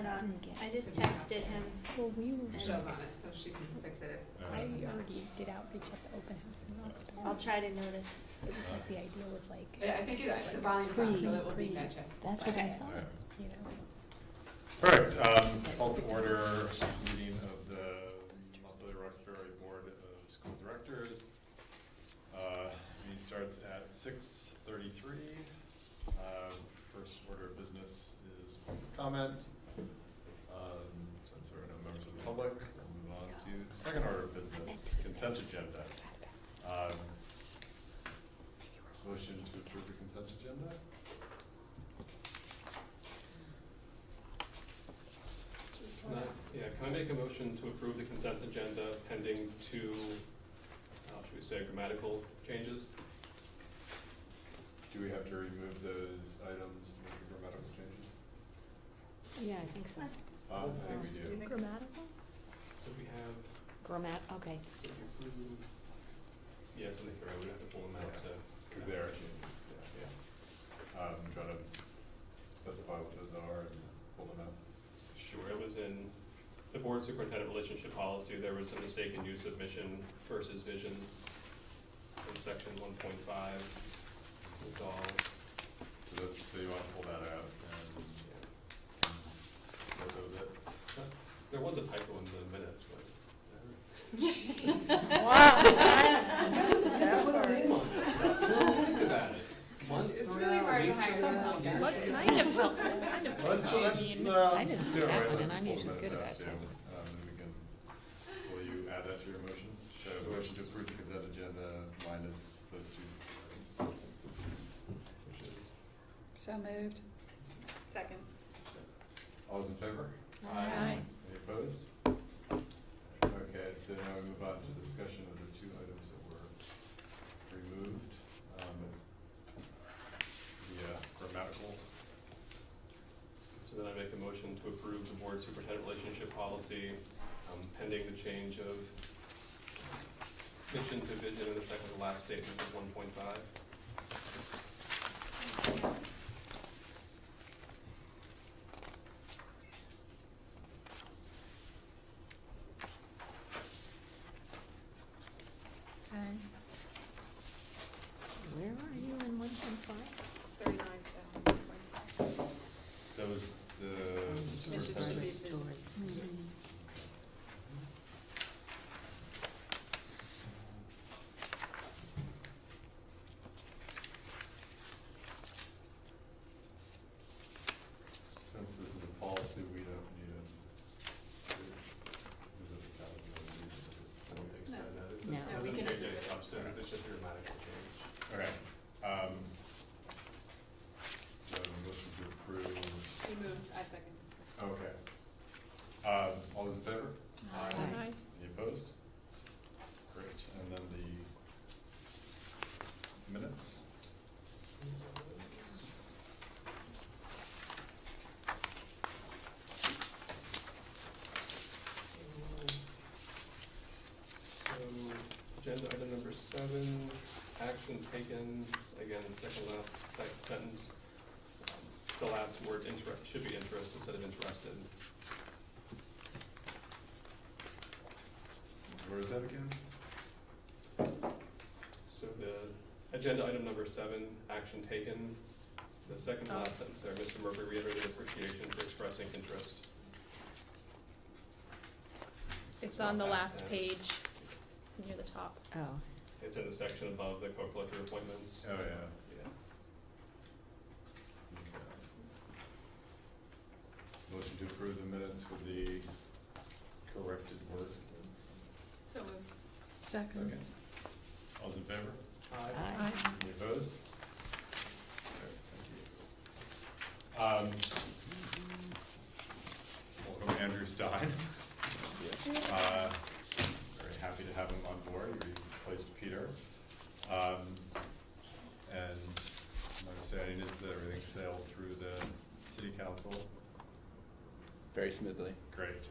not on. Didn't get I it. just texted him. Well, we were. Michelle's on it, so she can fix it. I already did outreach at the open house in Roxbury. I'll try to notice. It was like, the idea was like, Yeah, I think the volume's on, so it will be gotcha. that's what I Okay. thought, you know. All right, call to order meeting of the Montpelier-Roxbury Board of School Directors. Meeting starts at 6:33. First order of business is public comment. Since there are no members of the public, we'll move on to second order of business, consent agenda. Motion to approve the consent agenda? Can I make a motion to approve the consent agenda pending two, should we say, grammatical changes? Do we have to remove those items to make the grammatical changes? Yeah, I think so. I think we do. Grammatical? So we have, Okay. so we approve, yes, I think you're right, we have to pull them out to. Because they are changes, yeah. Trying to specify what those are and pull them out. Sure, it was in the board superintendent relationship policy, there was a mistaken use of mission versus vision in section 1.5. It's all, So you want to pull that out and what was it? there was a typo in the minutes, but. Wow. Put our name on this stuff, think about it. Once It's thrown really out, hard to weeks hide thrown from out. those What guys. kind of Let's changing? do I it didn't right. do Let's that one, pull and I'm the usually minutes good out about too. that. And we can, will you add that to your motion? So motion to approve the consent agenda minus those two items. Which is, So moved. Second. All those in favor? Aye. Any opposed? Okay, so now we move on to the discussion of the two items that were removed. The grammatical. so then I make a motion to approve the board superintendent relationship policy, pending the change of mission to vision in the second to last statement of 1.5. Where are you in 1.5? 39, That was the Mission should be superintendent's. vision. Since this is a policy, we don't need it. This is a council. I don't think so, no, this is, No. it No, we doesn't can change approve any it. substance, it's just a grammatical change. Okay. So motion to approve. We moved, I second. Okay. All those in favor? Aye. Any opposed? Great, and then the minutes? So, agenda item number 7, action taken, again, second last sentence. The last word should be interest instead of interested. Where is that again? So the agenda item number 7, action taken, the second to last sentence there, Mr. Murphy reiterated appreciation for expressing interest. It's on the last Past tense. page, near the top. Oh, It's in the section above the co-collector appointments. Oh, yeah. Yeah. Okay. Motion to approve the minutes with the corrected word. So moved. Second. All those in favor? aye. Any opposed? Okay, thank you. Welcome Andrew Stein. Very happy to have him on board. He replaced Peter. And my understanding is that everything sailed through the city council. Very smoothly. Great.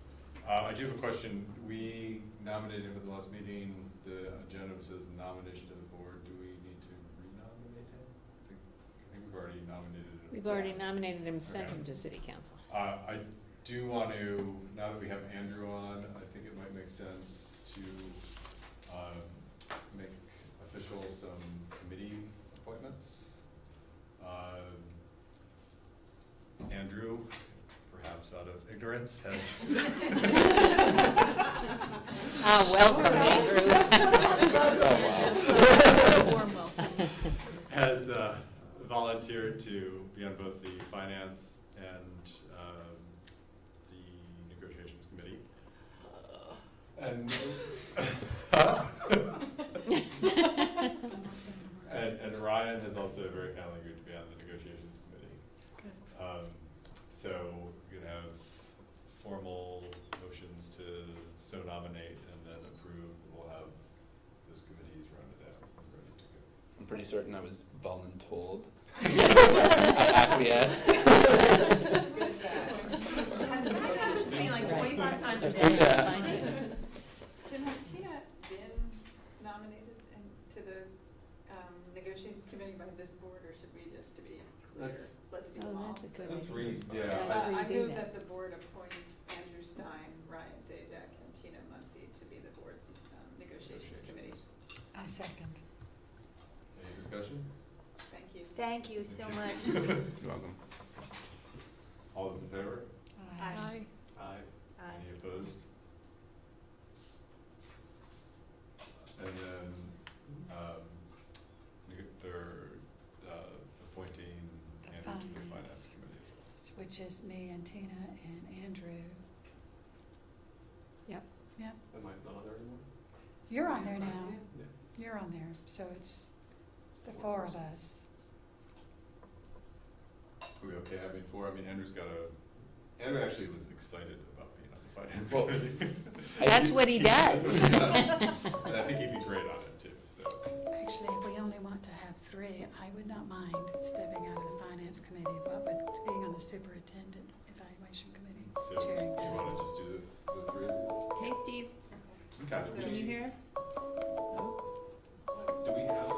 I do have a question. We nominated him at the last meeting. The agenda says nomination to the board. Do we need to re-nominate him? I think we've already nominated him. We've already nominated him, sent Okay. him to city council. I do want to, now that we have Andrew on, I think it might make sense to make official some committee appointments. Andrew, perhaps out of ignorance, has Welcome, Andrew. Warm welcome. has volunteered to be on both the finance and the negotiations committee. And and Ryan has also very kindly agreed to be on the negotiations committee. So we're gonna have formal motions to so nominate and then approve. We'll have those committees run it out and ready to go. I'm pretty certain I was voluntold. I acquiesced. Has Tina happened to me like 25 times or Yeah. something? Jim, has Tina been nominated to the negotiations committee by this board, or should we just, to be clear, That's- let's be Oh, involved? that's a good That's idea. Reed's, Yeah. That's where I you do move that. that the board appoint Andrew Stein, Ryan Zajac, and Tina Muncy to be the board's negotiations committee. I second. Any discussion? Thank you. Thank you so much. You're welcome. All those in favor? Aye. Aye. Aye. Any opposed? And then, they're appointing The Andrew to the finance. finance committee as well. Which is me and Tina and Andrew. Yep. Am I not on there anymore? You're on there now. Yeah. You're on there, so it's the four of us. Are we okay having four? I mean, Andrew actually was excited about being on the finance Well, committee. That's what he That's does. what he does. And I think he'd be great on it too, so. Actually, if we only want to have three, I would not mind stepping out of the finance committee, but with being on the superintendent evaluation committee, So, do chairing you wanna that. just do the three of you? Hey, Steve, Okay. can you hear us? Do we have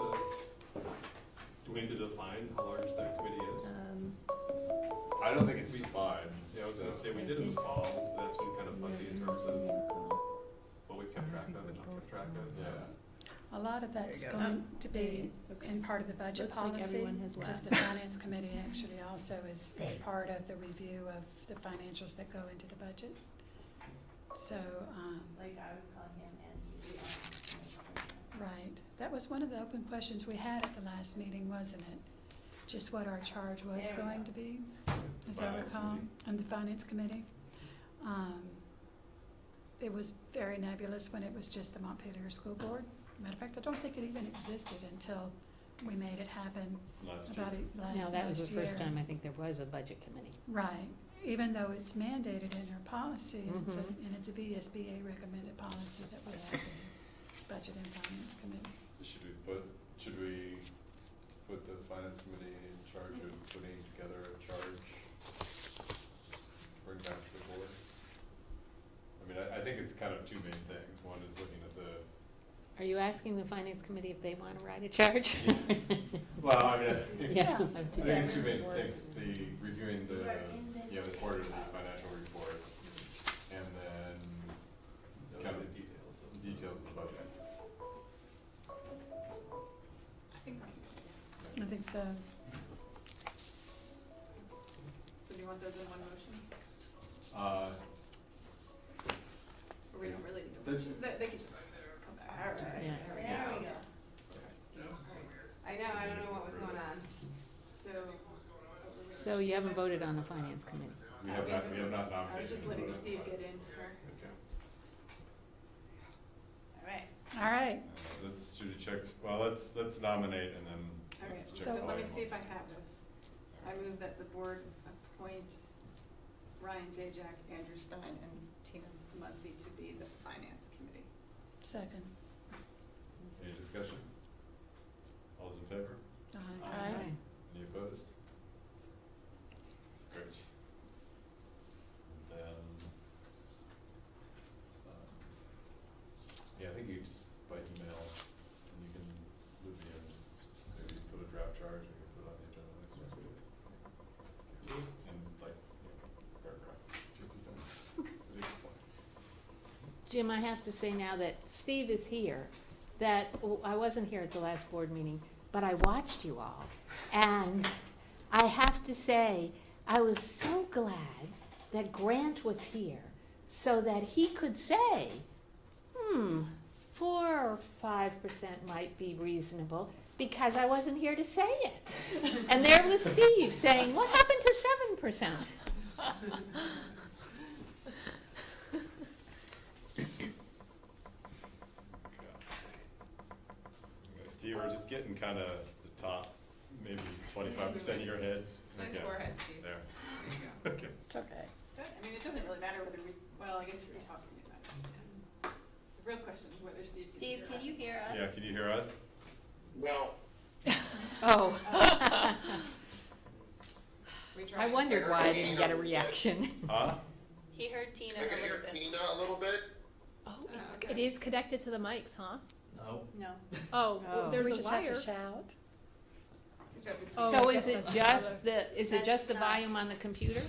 do we need to define how large that committee is? I don't think it's defined. Yeah, I was gonna say, we did in the fall, that's been kind of fuzzy in terms of what we've kept track of and not kept track of. Yeah. A lot of that's There you go. going to be in part of the budget Looks like policy, everyone has because left. the finance committee actually also is part of the review of the financials that go into the budget. So, Like I was calling him and right, that was one of the open questions we had at the last meeting, wasn't it? Just what our charge was There we going go. to be, as I Finance recall, committee. and the finance committee. It was very nebulous when it was just the Montpelier School Board. Matter of fact, I don't think it even existed until we made it happen Last year. about it last No, that was last the first year. time I think there was a budget committee. Right, even though it's mandated in our policy, and it's a, Mhm. and it's a VSBA recommended policy that we have the Budget and Finance Committee. Should we put the finance committee in charge of putting together a charge, bring back to the board? I mean, I think it's kind of two main things. One is looking at the, Are you asking the finance committee if they wanna write a charge? well, I mean, Yeah. I think it's two main things, the reviewing the, the quarterly financial reports, and then kind of the details of the budget. I think that's a good idea. I think so. So do you want those in one motion? Uh, Or we don't really need a That's- motion? They could just come back. All right, Yeah. there we go. I know, I don't know what was going on. So. So you haven't voted on the finance committee? we have not nominated. I was just letting and Steve voted. get in here. Okay. All right. All right, Should we check, well, let's nominate and then All right, let's check. so the let me line see if I once. have this. I move that the board appoint Ryan Zajac, Andrew Stein, and Tina Muncy to be the finance committee. second. Any discussion? All those in favor? Aye. Any opposed? Great. And then, yeah, I think you just by email, and you can loop me in, just maybe put a draft charge, and you can put it on the agenda next week. And like, paragraph, 50 Jim, I have to say now that Steve is here, that I wasn't here at the last board meeting, but I watched you all. And I have to say, I was so glad that Grant was here so that he could say, 4 or 5% might be reasonable, because I wasn't here to say it. And there was Steve saying, what happened to 7%? Steve, we're just getting kind of the top, maybe 25% of your head. Nice Okay. forehead, Steve. There. There you go. Okay. It's okay. But, I mean, it doesn't really matter whether we, well, I guess we're talking about it. The real question is whether Steve can hear Steve, us. can you hear us? Yeah, can you hear us? No. Oh. We I tried. wondered why I didn't get a reaction. Huh? He heard Tina I a can little hear bit. Tina a little bit. Oh, okay. it is connected to the mics, huh? No. No. Oh, Oh. So there's we a just have wire. to shout. We just have to speak. Oh, So I is guess it that's just the, is it That's just the not- volume on the computer?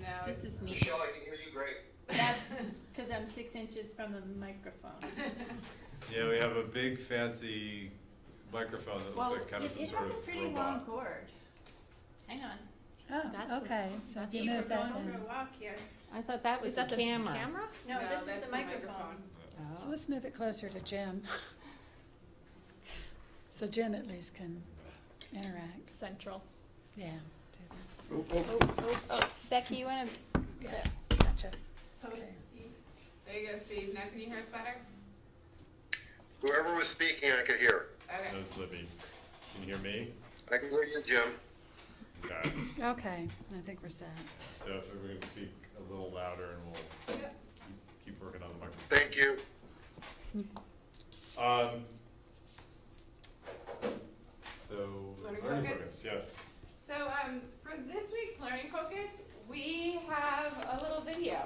No, This it's- is me. Michelle, I can hear you great. That's because I'm 6 inches from the microphone. Yeah, we have a big fancy microphone that looks Well, like kind of some it Oh, sort has a of pretty long robot. cord. Hang on. Oh, That's the- okay, so if you Steve, we're move going that for then. a walk here. I thought that was Is the that the camera. camera? No, this is that's the microphone. So Oh. let's move it closer to Jen. So Jen at least can interact. Central. Yeah. Oh, Becky, you want to Yeah, gotcha. post Okay. Steve? There you go, Steve. Now can you hear us better? Whoever was speaking, I could hear. Okay. That was Libby. Can you hear me? I can hear you, Jim. Okay. Okay, I think we're set. So if we're going to speak a little louder and we'll Yep. keep working on the microphone. Thank you. So, Learning learning focus? focus, yes. So, for this week's Learning Focus, we have a little video.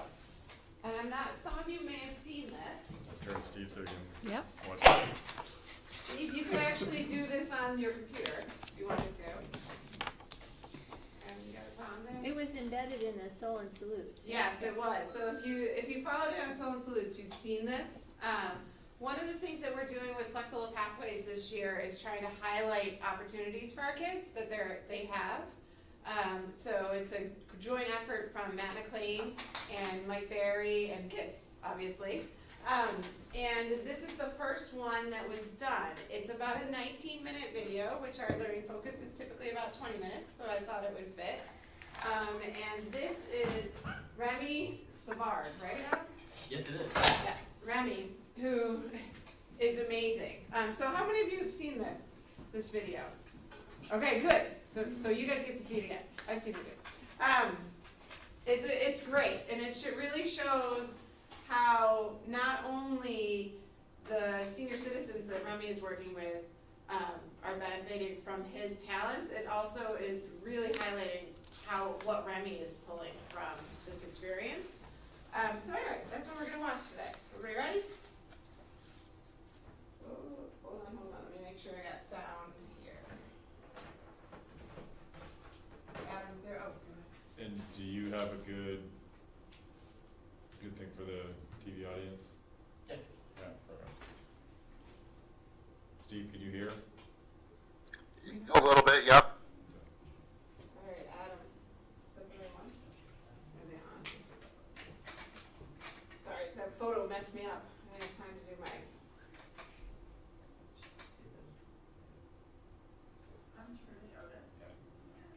And I'm not, some of you may have seen this. I'll turn Steve so you can Yep. watch it. Steve, you could actually do this on your computer if you wanted to. And you got it on there? It was embedded in the Soul and Salutes. Yes, it was. So if you followed it on Soul and Salutes, you'd seen this. One of the things that we're doing with Flexible Pathways this year is trying to highlight opportunities for our kids that they have. So it's a joint effort from Matt McLean and Mike Berry and kids, obviously. And this is the first one that was done. It's about a 19-minute video, which our learning focus is typically about 20 minutes, so I thought it would fit. And this is Remy Savard, right, Adam? Yes, it is. Yeah, Remy, who is amazing. So how many of you have seen this video? Okay, good. So you guys get to see it again. I've seen it again. It's great, and it really shows how not only the senior citizens that Remy is working with are benefiting from his talents, it also is really highlighting what Remy is pulling from this experience. So anyway, that's what we're gonna watch today. Everybody ready? So, hold on, let me make sure I got sound here. Adam's there, oh. And do you have a good thing for the TV audience? Yeah. Yeah, okay. Steve, can you hear? A little bit, yep. Alright, Adam, is that the right one? Are they on? Sorry, that photo messed me up. I didn't have time to do my. I'm Shirley Otis, and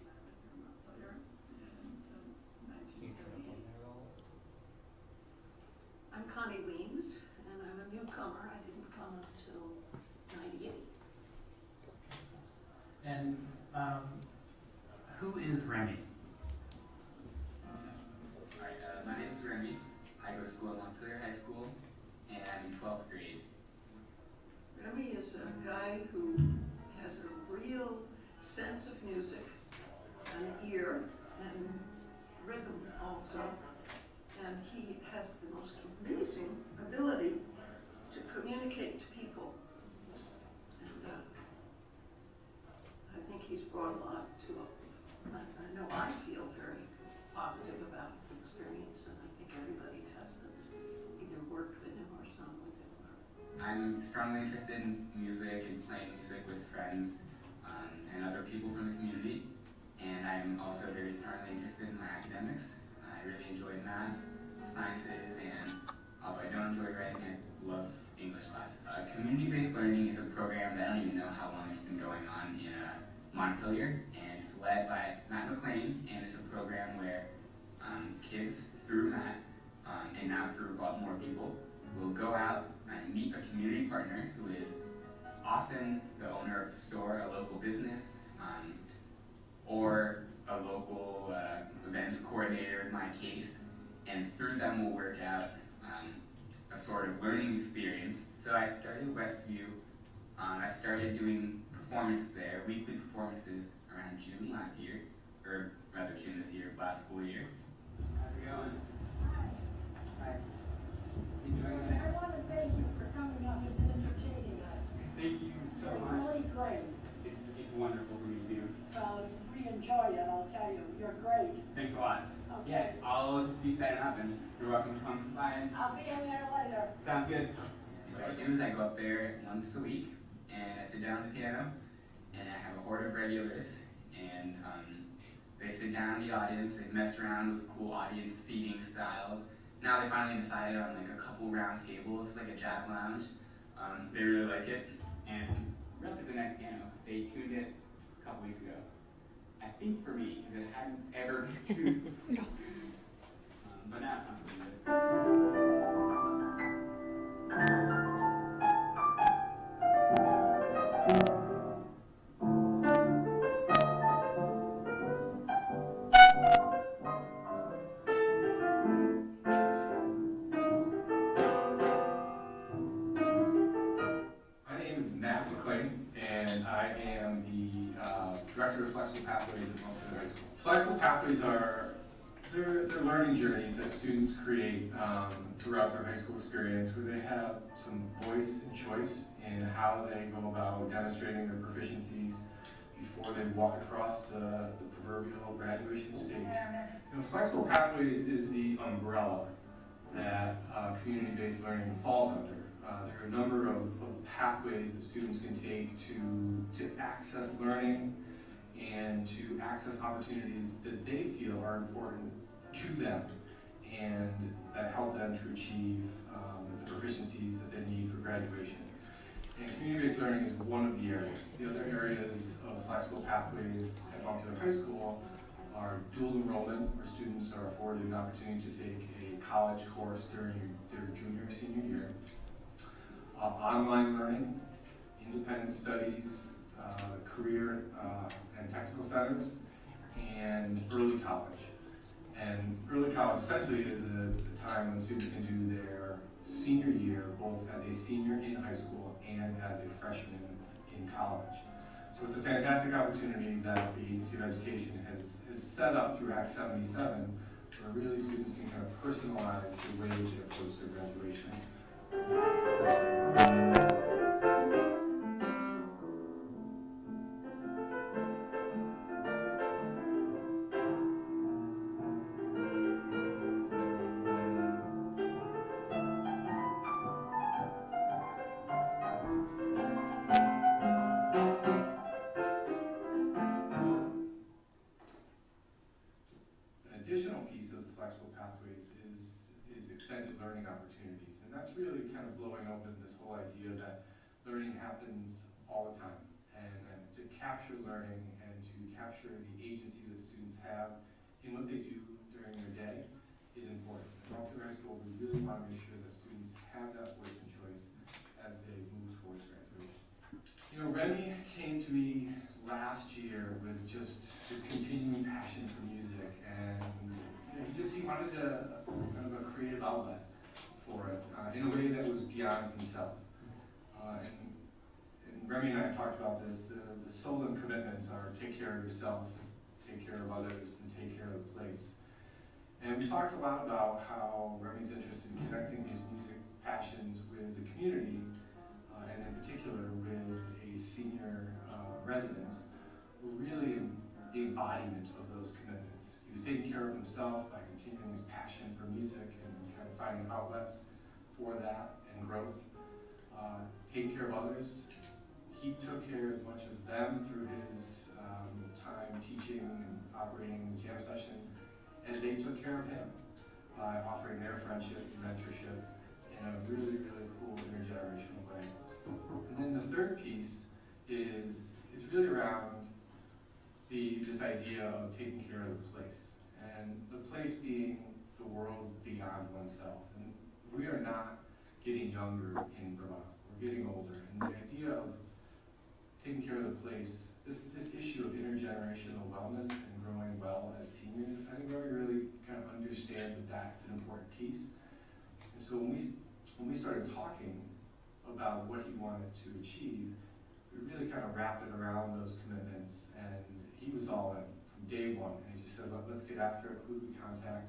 I was from Montpelier since 1938. I'm Connie Weems, and I'm a newcomer. I didn't come until 98. And who is Remy? Alright, my name is Remy. I go to school at Montpelier High School, and I'm in 12th grade. Remy is a guy who has a real sense of music, an ear, and rhythm also. And he has the most amazing ability to communicate to people. And I think he's brought a lot to I know I feel very positive about the experience, and I think everybody has that's either worked with him or I'm strongly interested in music and playing music with friends and other people from the community. And I'm also very strongly interested in my academics. I really enjoy math, sciences, and although I don't enjoy writing, I love English classes. Community-based learning is a program that I don't even know how long it's been going on in Montpelier, and it's led by Matt McLean, and it's a program where kids through Matt, and now through a lot more people, will go out and meet a community partner who is often the owner of a store, a local business, or a local events coordinator in my case, and through them we'll work out a sort of learning experience. So I started Westview. I started doing performances there, weekly performances around June last year, or rather June this year, last school year. How's it going? Hi. Enjoying it? I want to thank you for coming up and entertaining us. Thank you so You're much. really great. It's wonderful for me to do. We enjoy it, I'll tell you. You're great. Thanks a lot. Okay. Yes, I'll just be setting up and you're welcome to come by. I'll be in there later. Sounds good. What I do is I go up there once a week and I sit down at the piano and I have a horde of regulars and they sit down in the audience, they mess around with cool audience seating styles. Now they finally decided on like a couple round tables, like a jazz lounge. They really like it and it's a relatively nice piano. They tuned it a couple weeks ago. I think for me, because it hadn't ever been tuned. But now it sounds pretty good. My name is Matt McLean, and I am the Director of Flexible Pathways at Montpelier High School. Flexible Pathways are they're learning journeys that students create throughout their high school experience, where they have some voice and choice in how they go about demonstrating their proficiencies before they walk across the proverbial graduation stage. You know, Flexible Pathways is the umbrella that community-based learning falls under. There are a number of pathways that students can take to access learning and to access opportunities that they feel are important to them and that help them to achieve the proficiencies that they need for graduation. And community-based learning is one of the areas. The other areas of flexible pathways at Montpelier High School are dual enrollment, where students are afforded an opportunity to take a college course during their junior or senior year. Online learning, independent studies, career and technical centers, and early college. And early college essentially is a time when students can do their senior year both as a senior in high school and as a freshman in college. So it's a fantastic opportunity that the Agency of Education has set up through Act 77, where really students can kind of personalize the way they approach their graduation. An additional piece of the flexible pathways is extended learning opportunities, and that's really kind of blowing open this whole idea that learning happens all the time, and to capture learning and to capture the agency that students have in what they do during their day is important. At Montpelier High School, we really want to make sure that students have that voice and choice as they move towards graduation. You know, Remy came to me last year with just his continuing passion for music, and you know, he wanted kind of a creative outlet for it in a way that was beyond himself. And Remy and I have talked about this. The solemn commitments are take care of yourself, take care of others, and take care of the place. And we talked a lot about how Remy's interested in connecting his music passions with the community, and in particular with a senior residents, were really the embodiment of those commitments. He was taking care of himself by continuing his passion for music and kind of finding outlets for that and growth. taking care of others. He took care as much of them through his time teaching and operating the jam sessions, and they took care of him by offering their friendship and mentorship in a really, really cool intergenerational way. And then the third piece is really around this idea of taking care of the place, and the place being the world beyond oneself. And we are not getting younger in Vermont, we're getting older, and the idea of taking care of the place, this issue of intergenerational wellness and growing well as seniors, I think we really kind of understand that that's an important piece. And so when we started talking about what he wanted to achieve, we really kind of wrapped it around those commitments, and he was all in from day one. And he just said, let's get after it, who do we contact,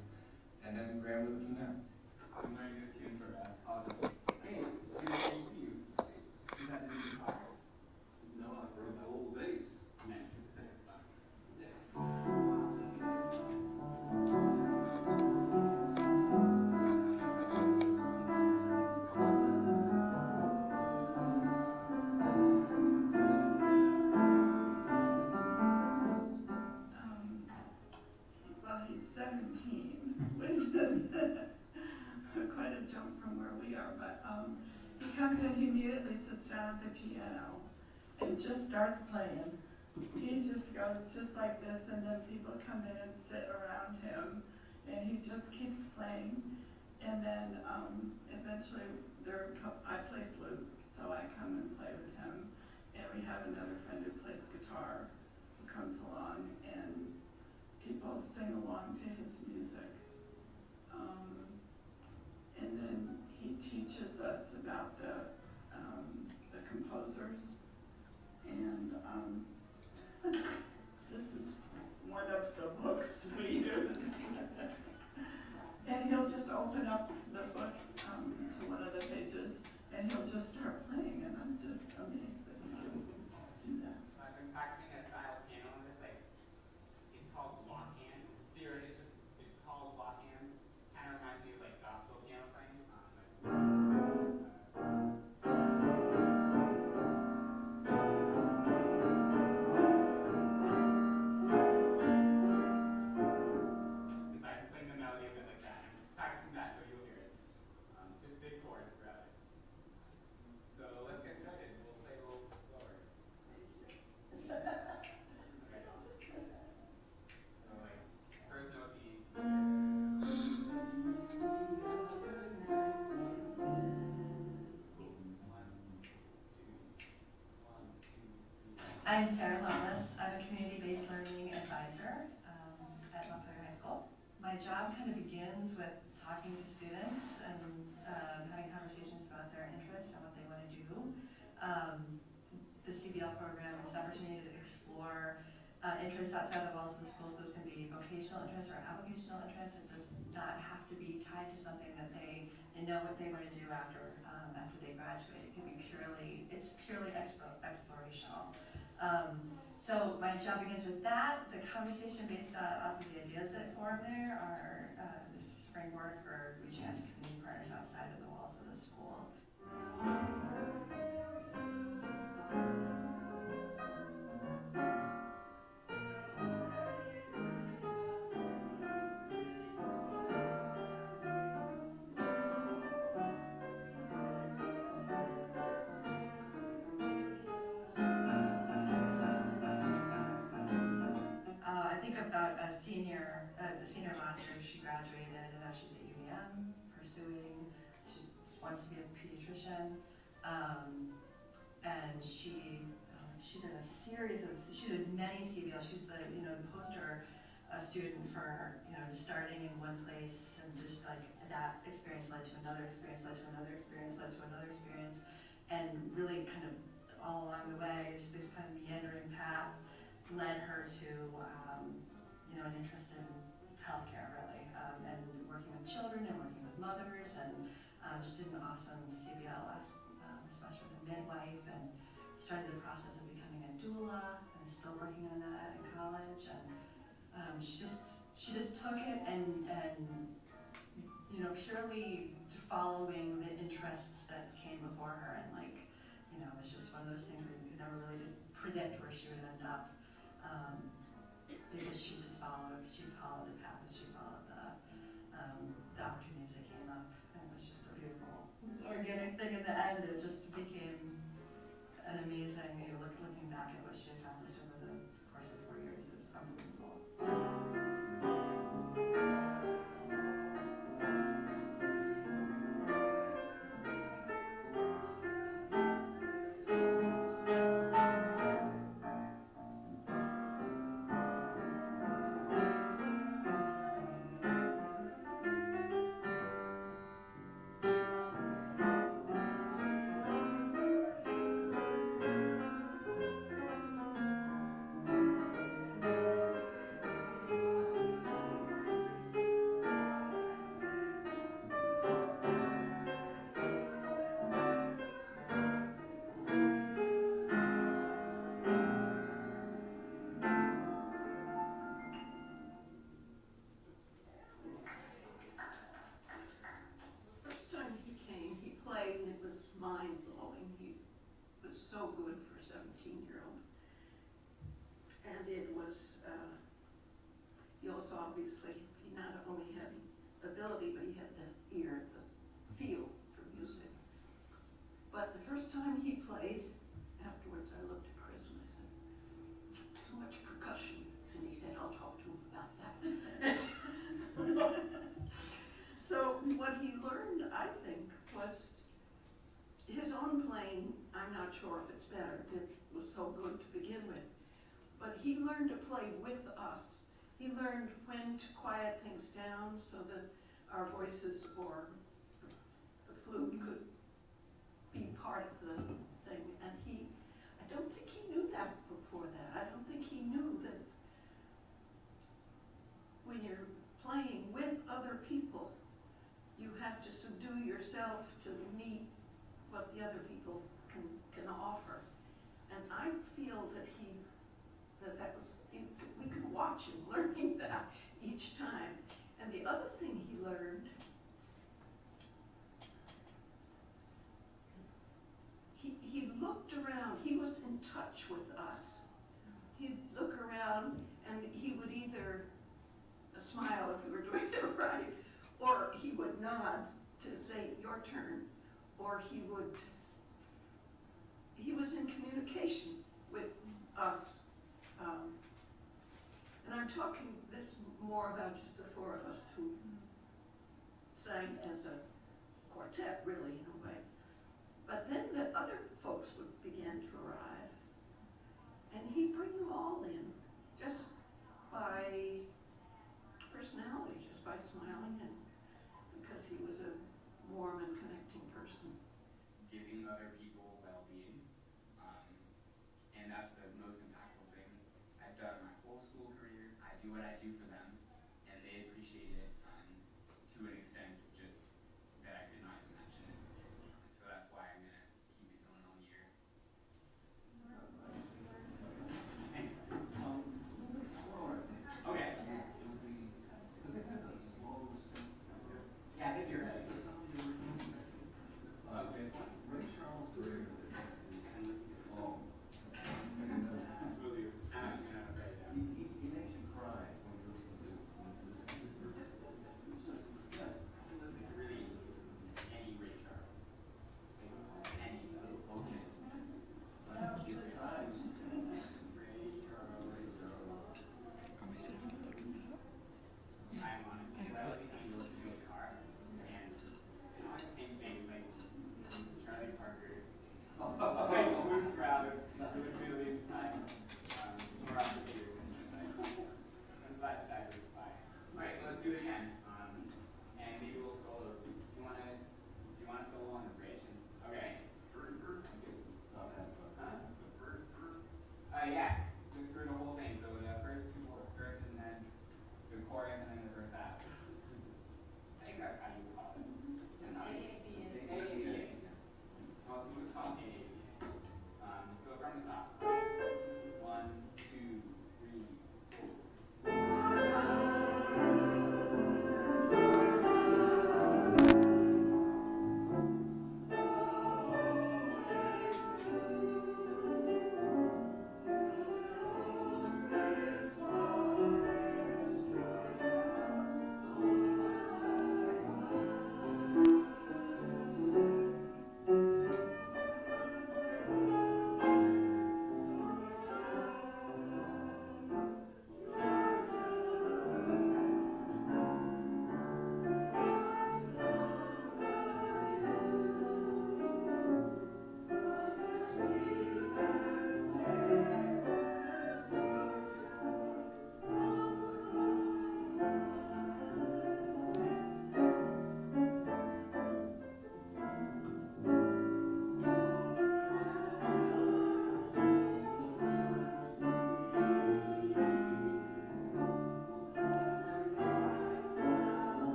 and then ran with it from there. I'm not going to see him for that. Hey, good to see you. You got any guitar? No, I brought my old bass. Well, he's 17, which is quite a jump from where we are, but he comes in, he immediately sits down at the piano and just starts playing. He just goes just like this, and then people come in and sit around him, and he just keeps playing. And then eventually I play flute, so I come and play with him. And we have another friend who plays guitar who comes along, and people sing along to his music. And then he teaches us about the composers. And this is one of the books we use. And he'll just open up the book to one of the pages, and he'll just start playing, and I'm just amazed that he can do that. I've been practicing a style of piano, and it's called block hand. Theory, it's called block hand. Kind of reminds me of gospel piano playing. It's like playing the melody a bit like that. I'm practicing that so you'll hear it. Just big chords throughout it. So let's get started. We'll play a little slower. First note E. I'm Sarah Loveless. I'm a community-based learning advisor at Montpelier High School. My job kind of begins with talking to students and having conversations about their interests and what they want to do. The CBL program is an opportunity to explore interests outside the walls of the schools. Those can be vocational interests or avocational interests. It does not have to be tied to something that they know what they want to do after they graduate. It can be purely explorational. So my job begins with that. The conversation based off of the ideas that form there are this springboard for reaching out to community partners outside of the walls of the school. I think about the senior last year. She graduated, and now she's at UVM pursuing. She wants to be a pediatrician, and she did a series of. She did many CBL. She's the poster student for starting in one place, and just like that experience led to another experience, led to another experience, led to another experience, and really kind of all along the way, this kind of meandering path led her to an interest in healthcare, really, and working with children and working with mothers, and she did an awesome CBL last semester with a midwife, and started the process of becoming a doula, and is still working on that in college, and she just took it and purely following the interests that came before her, and was just one of those things where you could never really predict where she would end up, because she followed the path, and she followed the opportunities that came up, and it was just a beautiful organic thing in the end. It just became an amazing, looking back at what she accomplished over the course of 4 years is unbelievable. First time he came, he played, and it was mind-blowing. He was so good for a 17-year-old. And it was, he also obviously, he not only had ability, but he had the ear, the feel for music. But the first time he played, afterwards I looked at Chris and I said, so much percussion. And he said, I'll talk to him about that. So what he learned, I think, was his own playing. I'm not sure if it's better. It was so good to begin with. But he learned to play with us. He learned when to quiet things down so that our voices or the flute could be part of the thing. And I don't think he knew that before that. I don't think he knew that when you're playing with other people, you have to subdue yourself to meet what the other people can offer. And I feel that we could watch him learning that each time. And the other thing he learned, he looked around, he was in touch with us. He'd look around and he would either smile if we were doing it right, or he would nod to say, your turn, or he was in communication with us. And I'm talking this more about just the four of us who sang as a quartet, really, in a way. But then the other folks would begin to arrive, and he'd bring them all in just by personality, just by smiling, and because he was a warm and connecting person. Giving other people well-being, and that's the most impactful thing I've done my whole school career. I do what I do for them, and they appreciate it to an extent just that I could not even mention it. So that's why I'm gonna keep it going all year. Thanks. Okay. Yeah, I think you're right.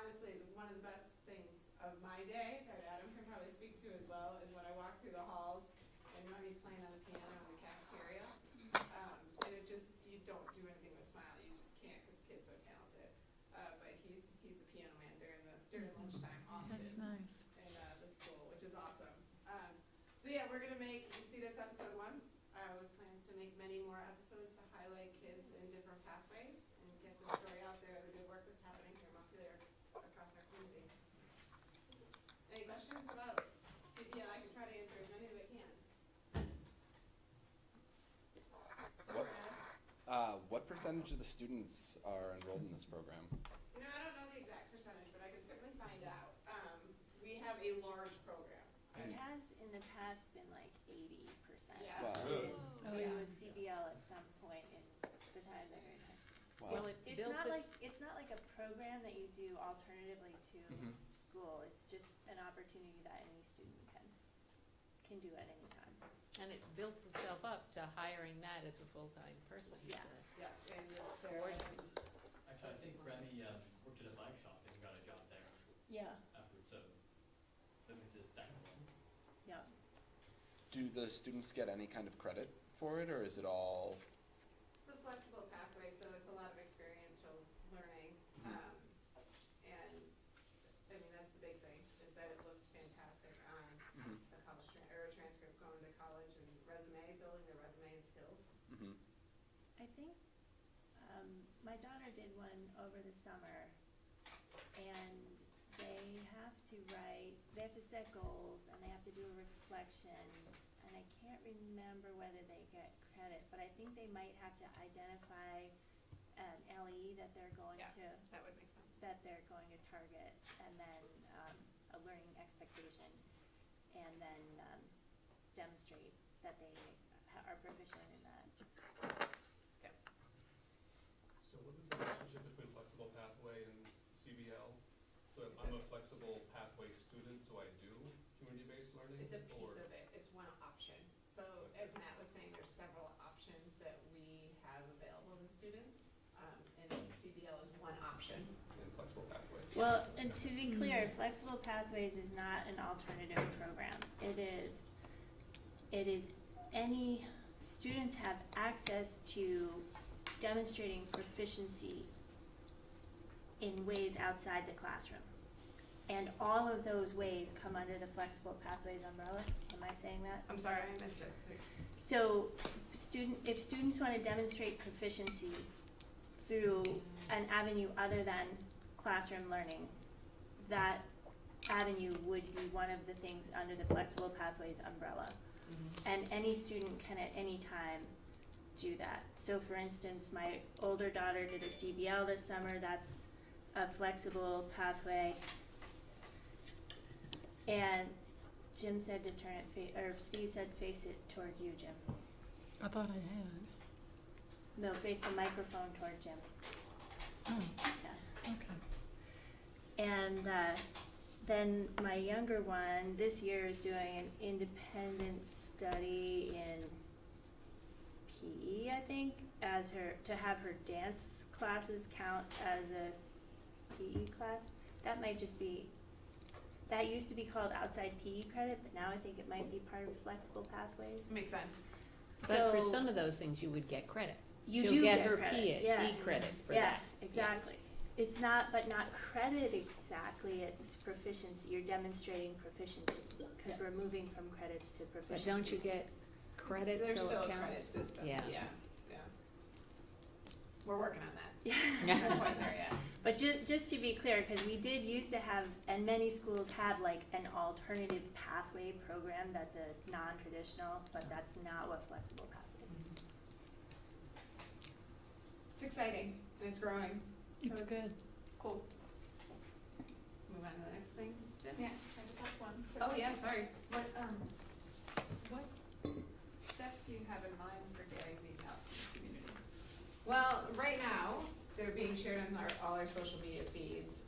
honestly, one of the best things of my day, that Adam can probably speak to as well, is when I walk through the halls and Money's playing on the piano in the cafeteria. And it just, you don't do anything but smile, you just can't, because the kid's so talented. But he's the piano man during lunchtime often. That's nice. In the school, which is awesome. So yeah, we're gonna make, you can see that's episode 1. With plans to make many more episodes to highlight kids in different pathways and get the story out there, the good work that's happening here in Montpelier across our community. Any questions about CPL? I can try to answer as many as I can. What percentage of the students are enrolled in this program? You know, I don't know the exact percentage, but I can certainly find out. We have a large program. It has in the past been like 80% Yeah. of Wow. students Oh, do yeah. a CBL at some point in the time they're in high school. Wow. Well, it It's built not it- like, it's not like a program that you do alternatively to Mhm. school. It's just an opportunity that any student can do at any time. And it builds itself up to hiring that as a full-time person. Yeah. Yeah, and it's Sarah. Actually, I think Remy worked at a bike shop and got a job there Yeah, afterwards, so that was his second one. yeah. Do the students get any kind of credit for it, or is it all? It's a flexible pathway, so it's a lot of experiential learning. Mhm. And, I mean, that's the big thing, is that it looks fantastic on Mhm. the college transcript, going to college, and resume, building their resume and skills. Mhm. I think my daughter did one over the summer, and they have to set goals, and they have to do a reflection, and I can't remember whether they get credit, but I think they might have to identify an LE that they're going Yeah. to, That would make sense. that they're going to target, and then a learning expectation, and then demonstrate that they are proficient in that. So what is the relationship between flexible pathway and CBL? So if I'm a flexible pathway student, so I do community-based learning? It's a piece or- of it, it's one option. So as Matt was saying, there's several options that we have available to students, and CBL is one option. In flexible pathways? Well, and to be clear, Flexible Pathways is not an alternative program. It is any students have access to demonstrating proficiency in ways outside the classroom. And all of those ways come under the Flexible Pathways umbrella. Am I saying that? I'm sorry, I missed it. So if students want to demonstrate proficiency through an avenue other than classroom learning, that avenue would be one of the things under the Flexible Pathways umbrella. And any student can at any time do that. So for instance, my older daughter did a CBL this summer. That's a flexible pathway. And Jim said to turn it, or Steve said face it towards you, Jim. I thought I had. No, face the microphone toward Jim. Oh, Yeah. okay. And then my younger one this year is doing an independent study in PE, I think, to have her dance classes count as a PE class. That might just be, that used to be called outside PE credit, but now I think it might be part of Flexible Pathways. Makes sense. But for So some of those things, you would get credit. you She'll do get get her credit, yeah. E-credit for Yeah, that. exactly. It's not credit exactly, it's proficiency, you're demonstrating proficiency, because we're moving from credits to proficiency. But don't you get credit so it There's counts? still a credit system, Yeah. yeah. We're working on that. Yeah. Not quite there yet. But just to be clear, because we did used to have, and many schools have like an alternative pathway program that's a non-traditional, but that's not what Flexible Pathways is. It's exciting, and it's growing. So It's good. It's cool. Move on to the next thing, Jen? Yeah, I just have one. Oh, yeah, sorry. What steps do you have in mind for getting these out to the community? Well, right now, they're being shared on all our social media feeds,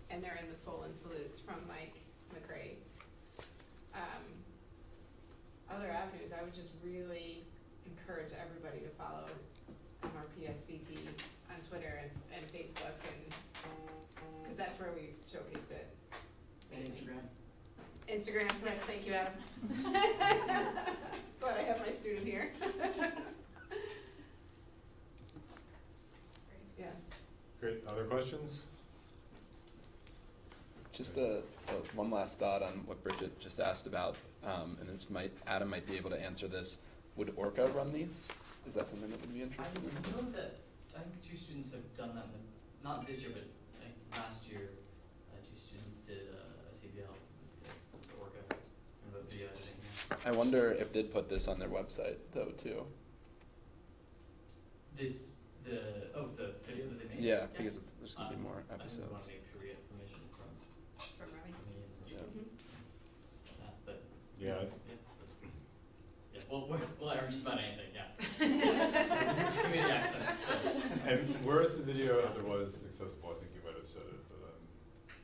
and they're in the Soul and Salutes from Mike McRae. Other avenues, I would just really encourage everybody to follow MRPSVT on Twitter and Facebook, and because Instagram, yes, thank you, Adam. Glad I have my student here. Yeah. Great, other questions? Just one last thought on what Bridget just asked about, and Adam might be able to answer this. Would Orca run these? Is that something that would be I interesting? know that, I think 2 students have done that, not this year, but I think last year, 2 students did a CBL with the Orca, kind of a video editing. I wonder if they'd put this on their website though too. The video that they made? Yeah, because there's gonna be more I just want episodes. to make sure we get permission from Remy. me and Yeah. that, but, Yeah, we'll arrange just about anything, yeah. Community access, so. and where is the video otherwise accessible? I think you might have said it,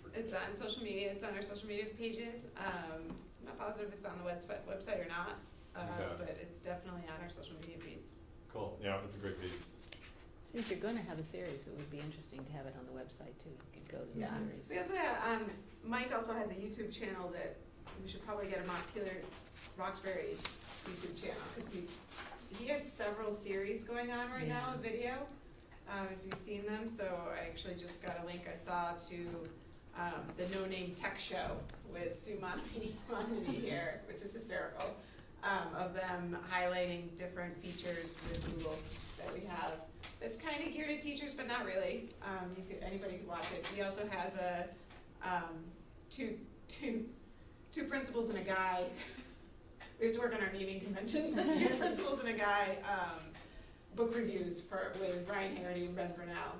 but It's on social media, it's on our social media pages. I'm not positive if it's on the website or not, Okay. but it's definitely on our social media feeds. cool, yeah, it's a great piece. Since you're gonna have a series, it would be interesting to have it on the website too. You could go to the Yeah. series. We also have, Mike also has a YouTube channel that we should probably get a Montpelier-Roxbury YouTube channel, because he has several series going on right now of video, if you've seen them. So I actually just got a link I saw to the No Name Tech Show with Sue Montague here, which is hysterical, of them highlighting different features with Google that we have. It's kind of geared at teachers, but not really. Anybody could watch it. He also has a two principals and a guy. We have to work on our naming conventions. 2 principals and a guy. Book reviews with Brian Harity and Ben Brunel,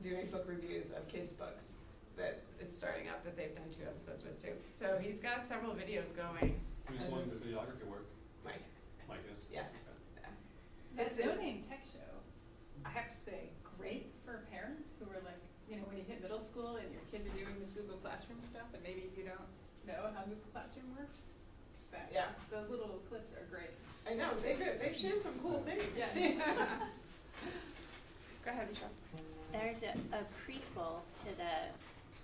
doing book reviews of kids' books that is starting up, that they've done 2 episodes with too. So he's got several videos going. Who's doing the videography work? Mike. Mike is? Yeah. Okay. That's The it. No Name Tech Show, I have to say, great for parents who are like, you know, when you hit middle school and your kids are doing this Google Classroom stuff, and maybe you don't know how Google Classroom works. Those little clips are great. I know, they've shared some cool things. Yeah. Go ahead, Michelle. There's a prequel to the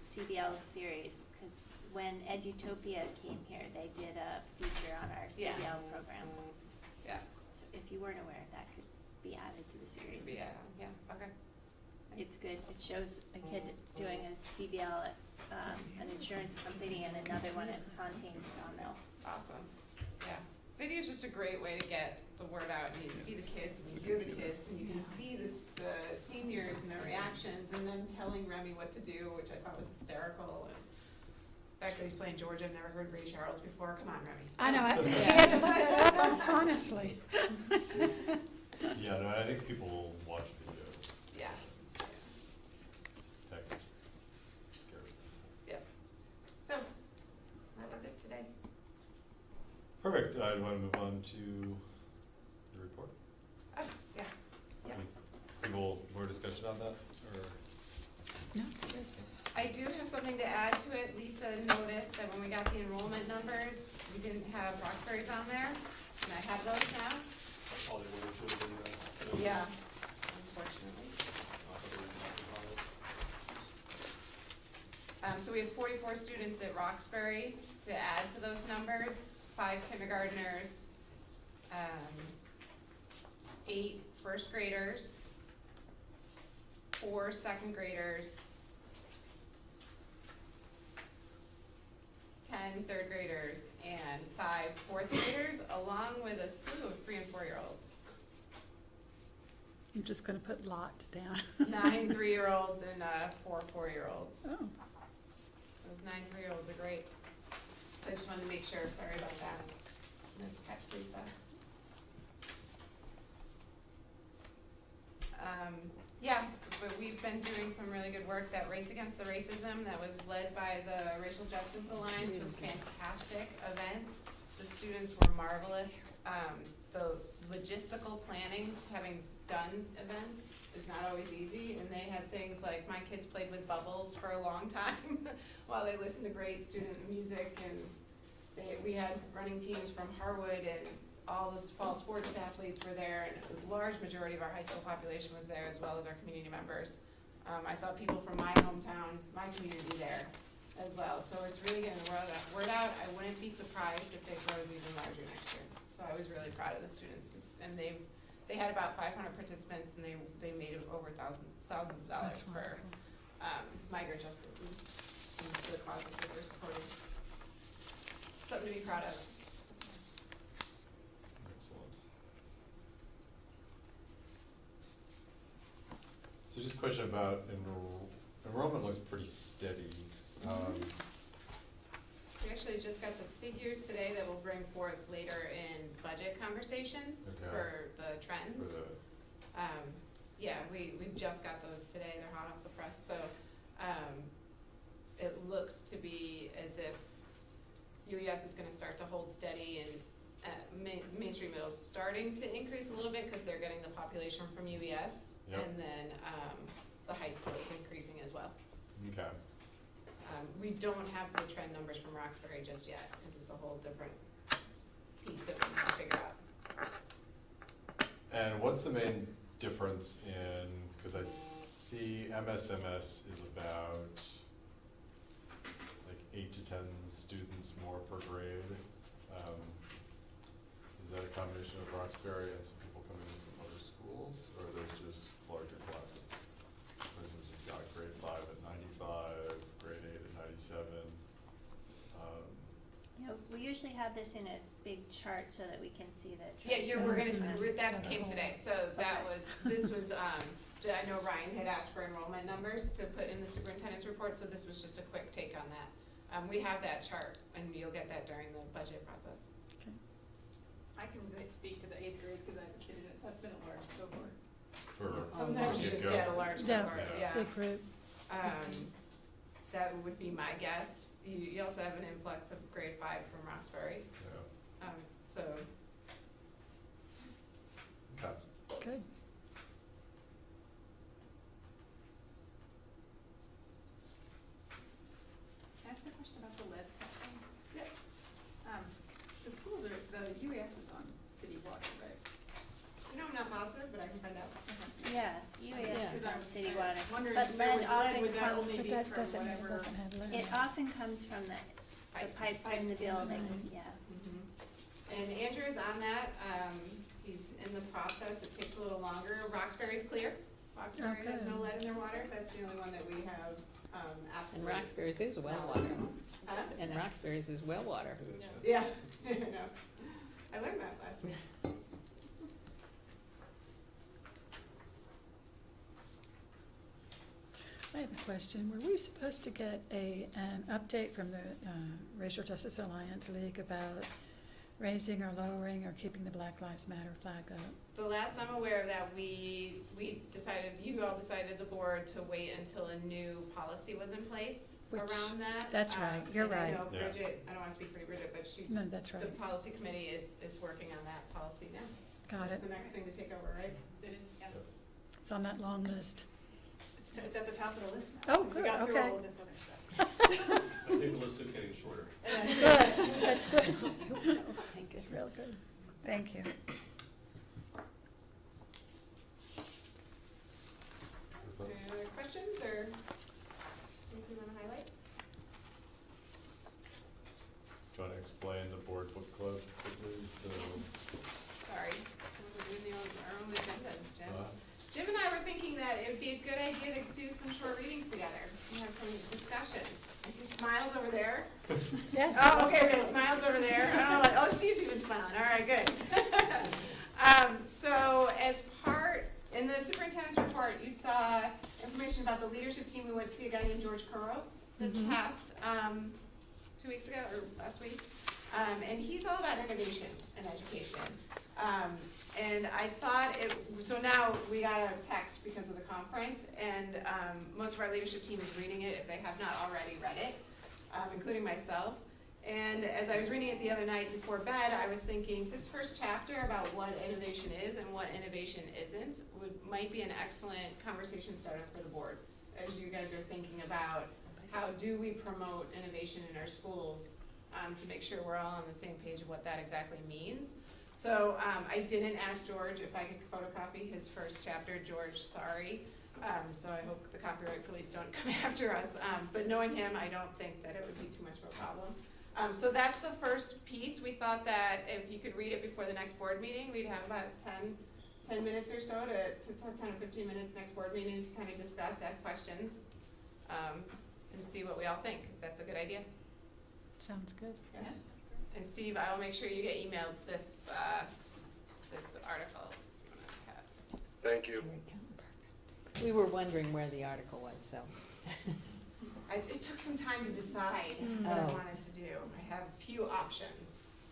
CBL series, because when Edutopia came here, they did a feature on our CBL Yeah. program. Yeah. So if you weren't aware, that could be added to the series. Yeah, okay. It's good. It shows a kid doing a CBL at an insurance company and another one at Fontaine Sawmill. Awesome. Yeah. Video is just a great way to get the word out, and you see the kids, and you hear the kids, and you can see the seniors and their reactions, and then telling Remy what to do, which I thought was hysterical. And the fact that he's playing Georgia, I've never heard Ray Charles before. Come on, Remy. I know, he had to look that up, honestly. Yeah, no, I think people will watch video. Yeah. Text scares them. Yep. So, that was it today. Perfect, I want to move on to the report. Oh, yeah. Yeah. People, more discussion on that, or? No, it's good. I do have something to add to it. Lisa noticed that when we got the enrollment numbers, we didn't have Roxbury's on there, and I have those now. All they wanted to have been, Yeah, unfortunately. So we have 44 students at Roxbury to add to those numbers, 5 kindergartners, 8 first graders, 4 second graders, 10 third graders, and 5 fourth graders, along with a slew of 3 and 4-year-olds. I'm just gonna put lots down. 9 3-year-olds and 4 4-year-olds. Oh. Those 9 3-year-olds are great. So I just wanted to make sure, sorry about that. Nice catch, Lisa. Yeah, but we've been doing some really good work. That Race Against the Racism that was led by the Racial Justice Alliance was a fantastic event. The students were marvelous. The logistical planning, having done events, is not always easy, and they had things like, my kids played with bubbles for a long time while they listened to great student music, and we had running teams from Harwood, and all the fall sports athletes were there, and a large majority of our high school population was there, as well as our community members. I saw people from my hometown, my community there, as well. So it's really getting the word out. I wouldn't be surprised if it grows even larger next year. So I was really proud of the students, and they had about 500 participants, and they made over thousands of dollars for migrant justice and the causes that they're supporting. Something to be proud of. Excellent. So just a question about enrollment looks pretty steady. We actually just got the figures today that we'll bring forth later in budget conversations for the trends. Yeah, we just got those today. They're hot off the press. So it looks to be as if UES is going to start to hold steady, and mainstream middle is starting to increase a little bit because they're getting the population from UES, and then the high school is increasing as well. Okay. We don't have the trend numbers from Roxbury just yet because it's a whole different piece that we need to figure out. And what's the main difference in, because I see MSMS is about like 8 to 10 students more per grade. Is that a combination of Roxbury and some people coming in from other schools, or are those just larger classes? For instance, you've got grade 5 at 95, grade 8 at 97. We usually have this in a big chart so that we can see the Yeah, trends. we're gonna see, that came today, so that was, this was, I know Ryan had asked for enrollment numbers to put in the superintendent's report, so this was just a quick take on that. We have that chart, and you'll get that during the budget process. I can speak to the 8th grade because I have a kid in it. That's been a large cohort. Sometimes you just get a large cohort, yeah. Big group. That would be my guess. You also have an influx of grade 5 from Roxbury. Yeah. So. Okay. Good. Can I ask a question about the lead testing? Yep. The schools are, the UAS is on city water, right? You know, I'm not positive, but I can find out. Yeah, UAS Because is I on was city water. wondering But if there was lead often lead, would that comes- only But be that from doesn't whatever? have lead. It often comes from the pipes in the building, yeah. And Andrew is on that. He's in the process. It takes a little longer. Roxbury's clear. Roxbury has no lead in their water. That's the only one that we have And absolutely. Roxbury's is well water. Huh? And Roxbury's is well water. Yeah. No. I learned that last week. I have a question. Were we supposed to get an update from the Racial Justice Alliance League about raising or lowering or keeping the Black Lives Matter flag up? The last I'm aware of that, we decided, you all decided as a board to wait until a new policy was in place around that. That's right. You're and right. I know Bridget, I don't wanna speak for you, Bridget, but she's, No, that's the right. policy committee is working on that policy now. Got That's it. the next thing to take over, right? It is, yeah. It's on that long list. It's at the top of the list now. Oh, 'cause we good, got through okay. all of this other stuff. I think the list is getting shorter. Good, that's good. It's real good. Thank you. Any other questions or things we wanna highlight? Do you want to explain the board book club quickly? So, Sorry, I wasn't reading our own agenda, Jim. Jim and I were thinking that it would be a good idea to do some short readings together and have some discussions. I see smiles over there. Yes. Oh, okay, good, smiles over there. Oh, Steve's even smiling, all right, good. So as part, in the superintendent's report, you saw information about the leadership team. We went to see a guy named George Kuros this past, 2 weeks ago, or last week. And he's all about innovation and education. And I thought so now we got a text because of the conference, and most of our leadership team is reading it if they have not already read it, including myself. And as I was reading it the other night before bed, I was thinking this first chapter about what innovation is and what innovation isn't might be an excellent conversation starter for the board, as you guys are thinking about how do we promote innovation in our schools to make sure we're all on the same page of what that exactly means. So, I didn't ask George if I could photocopy his first chapter. George, sorry. So I hope the copyright police don't come after us. But knowing him, I don't think that it would be too much of a problem. So that's the first piece. We thought that if you could read it before the next board meeting, we'd have about 10 minutes or so to 10 or 15 minutes next board meeting to kind of discuss, ask questions, and see what we all think, if that's a good idea. Sounds good. Yeah. And Steve, I will make sure you get emailed this article. Thank you. We were wondering where the article was, so. It took some time to decide what I wanted to do. I have a few options.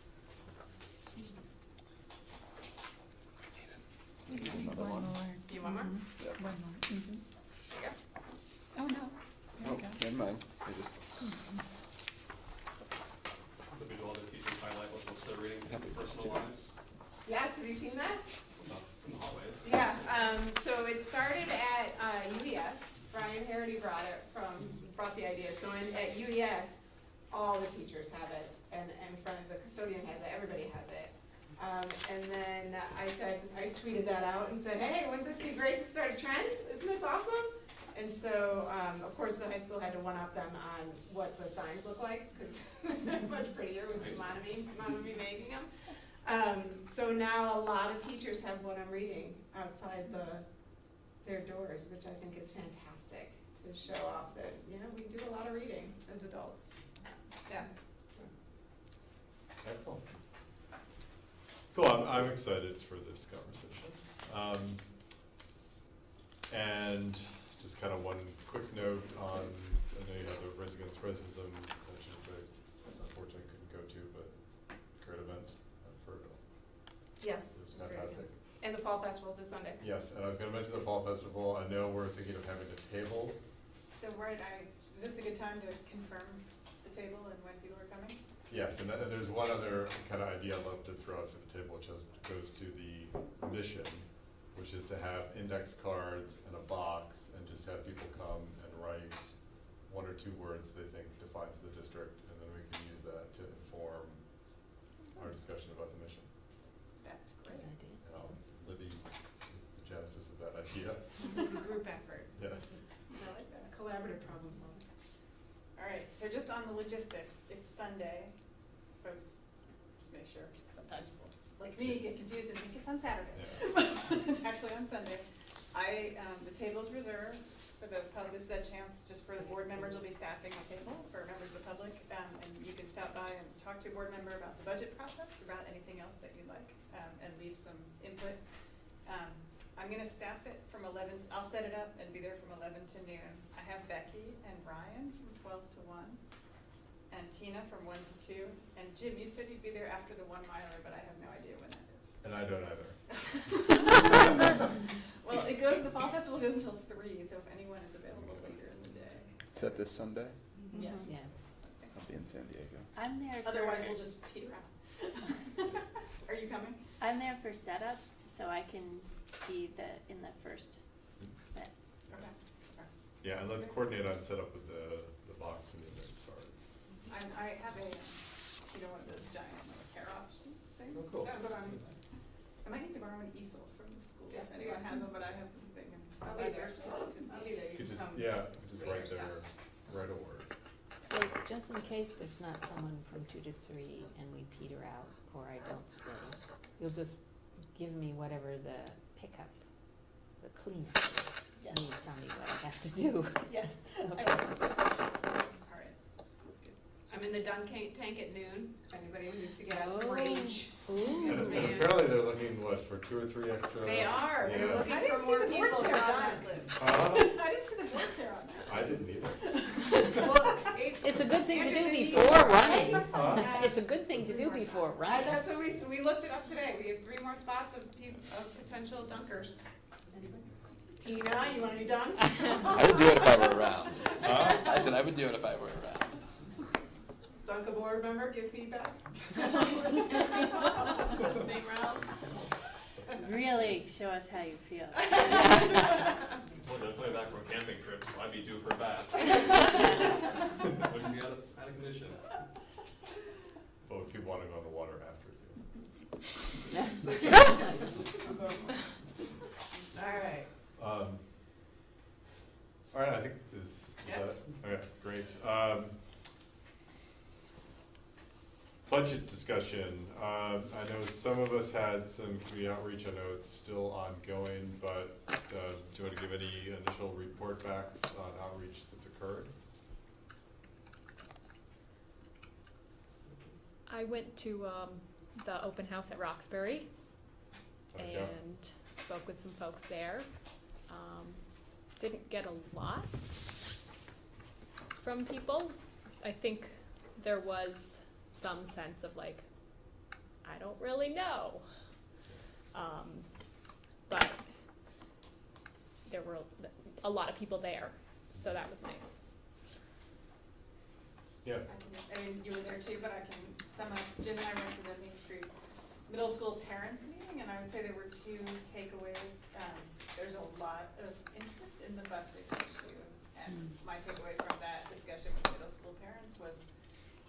One more. You want more? One more. Mhm. There you go. Oh, no. There Oh, you go. never mind. I just, But we do all the teachers highlight what books they're reading from their personal lives, Yes, have you seen that? from the hallways. Yeah, so it started at UES. Brian Harity brought the idea. So at UES, all the teachers have it, and in front of the custodian has it, everybody has it. And then I tweeted that out and said, hey, wouldn't this be great to start a trend? Isn't this awesome? And so, of course, the high school had to one-up them on what the signs look like, because they're much prettier with Monami making them. So now a lot of teachers have what I'm reading outside their doors, which I think is fantastic to show off that, we do a lot of reading as adults. Yeah. Excellent. Cool, I'm excited for this conversation. And just kind of one quick note on, I know you have the Race Against Racism, which unfortunately couldn't go to, but great event at Fergal. Yes. It was fantastic. And the Fall Festival's this Sunday. Yes, and I was gonna mention the Fall Festival. I know we're thinking of having a table. So is this a good time to confirm the table and when people are coming? Yes, and there's one other kind of idea I'd love to throw out for the table, which goes to the mission, which is to have index cards and a box and just have people come and write 1 or 2 words they think defines the district, and then we can use that to inform our discussion about the mission. That's great. Libby is the genesis of that idea. It's a group effort. Yes. I like that. Collaborative problem solving. All right, so just on the logistics, it's Sunday, folks, just make sure, 'cause sometimes people, like me, get confused and think it's on Saturday. Yeah. It's actually on Sunday. The table's reserved for the public, this is a chance just for the board members will be staffing the table for members of the public, and you can stop by and talk to a board member about the budget process, about anything else that you'd like, and leave some input. I'm gonna staff it from 11, I'll set it up and be there from 11 to noon. I have Becky and Ryan from 12 to 1, and Tina from 1 to 2, and Jim, you said you'd be there after the 1 miler, but I have no idea when that is. And I don't either. Well, the Fall Festival goes until 3, so if anyone is available later in the day. is that this Sunday? Yes. Yeah. I'll be in San Diego. I'm there for. Otherwise, we'll just peter out. Are you coming? I'm there for setup, so I can be in the first bit. Okay. Yeah, and let's coordinate on setup with the box and the index cards. I have a, one of those giant tear-off sheet things. Oh, cool. But I might need to borrow an easel from the school. Yeah, If anyone has one, but I have the thing. I'll be there. I'll be there. You could just, come just bring write your stuff. write a word. So just in case there's not someone from 2 to 3 and we peter out or I don't stay, you'll just give me whatever the pickup, the cleanup is. Yeah. And you tell me what I have to do. Yes. Okay. All right. That's good. I'm in the dunk tank at noon. If anybody needs to get out some range. Ooh. And Yes, ma'am. apparently they're looking, for 2 or 3 extra? They are. They're Yeah. looking I for didn't see more the board people to chair on dunk. that list. I didn't see the board chair on that. I didn't either. Well, It's a good thing to Andrew, do maybe before you're running. right. It's a good thing to do before running. That's what we looked it up today. We have 3 more spots of potential dunkers. Tina, you want to be dunked? I would do it if I were around. I said I would do it if I were around. Dunk a board member, give feedback. The same round. Really show us how you feel. Well, they're coming back from a camping trip, so I'd be due for a bath. Wouldn't be out of condition. But if people want to go in the water after. right. Budget discussion. I know some of us had some community outreach. I know it's still ongoing, but do you want to give any initial report backs on outreach that's occurred? I went to the open house at Roxbury Okay. and spoke with some folks there. Didn't get a lot from people. I think there was some sense of like, I don't really know. But there were a lot of people there, so that was nice. Yeah. I mean, you were there too, but I can sum up, Jim and I went to the Main Street Middle School Parents Meeting, and I would say there were 2 takeaways. There's a lot of interest in the busing issue, and my takeaway from that discussion with middle school parents was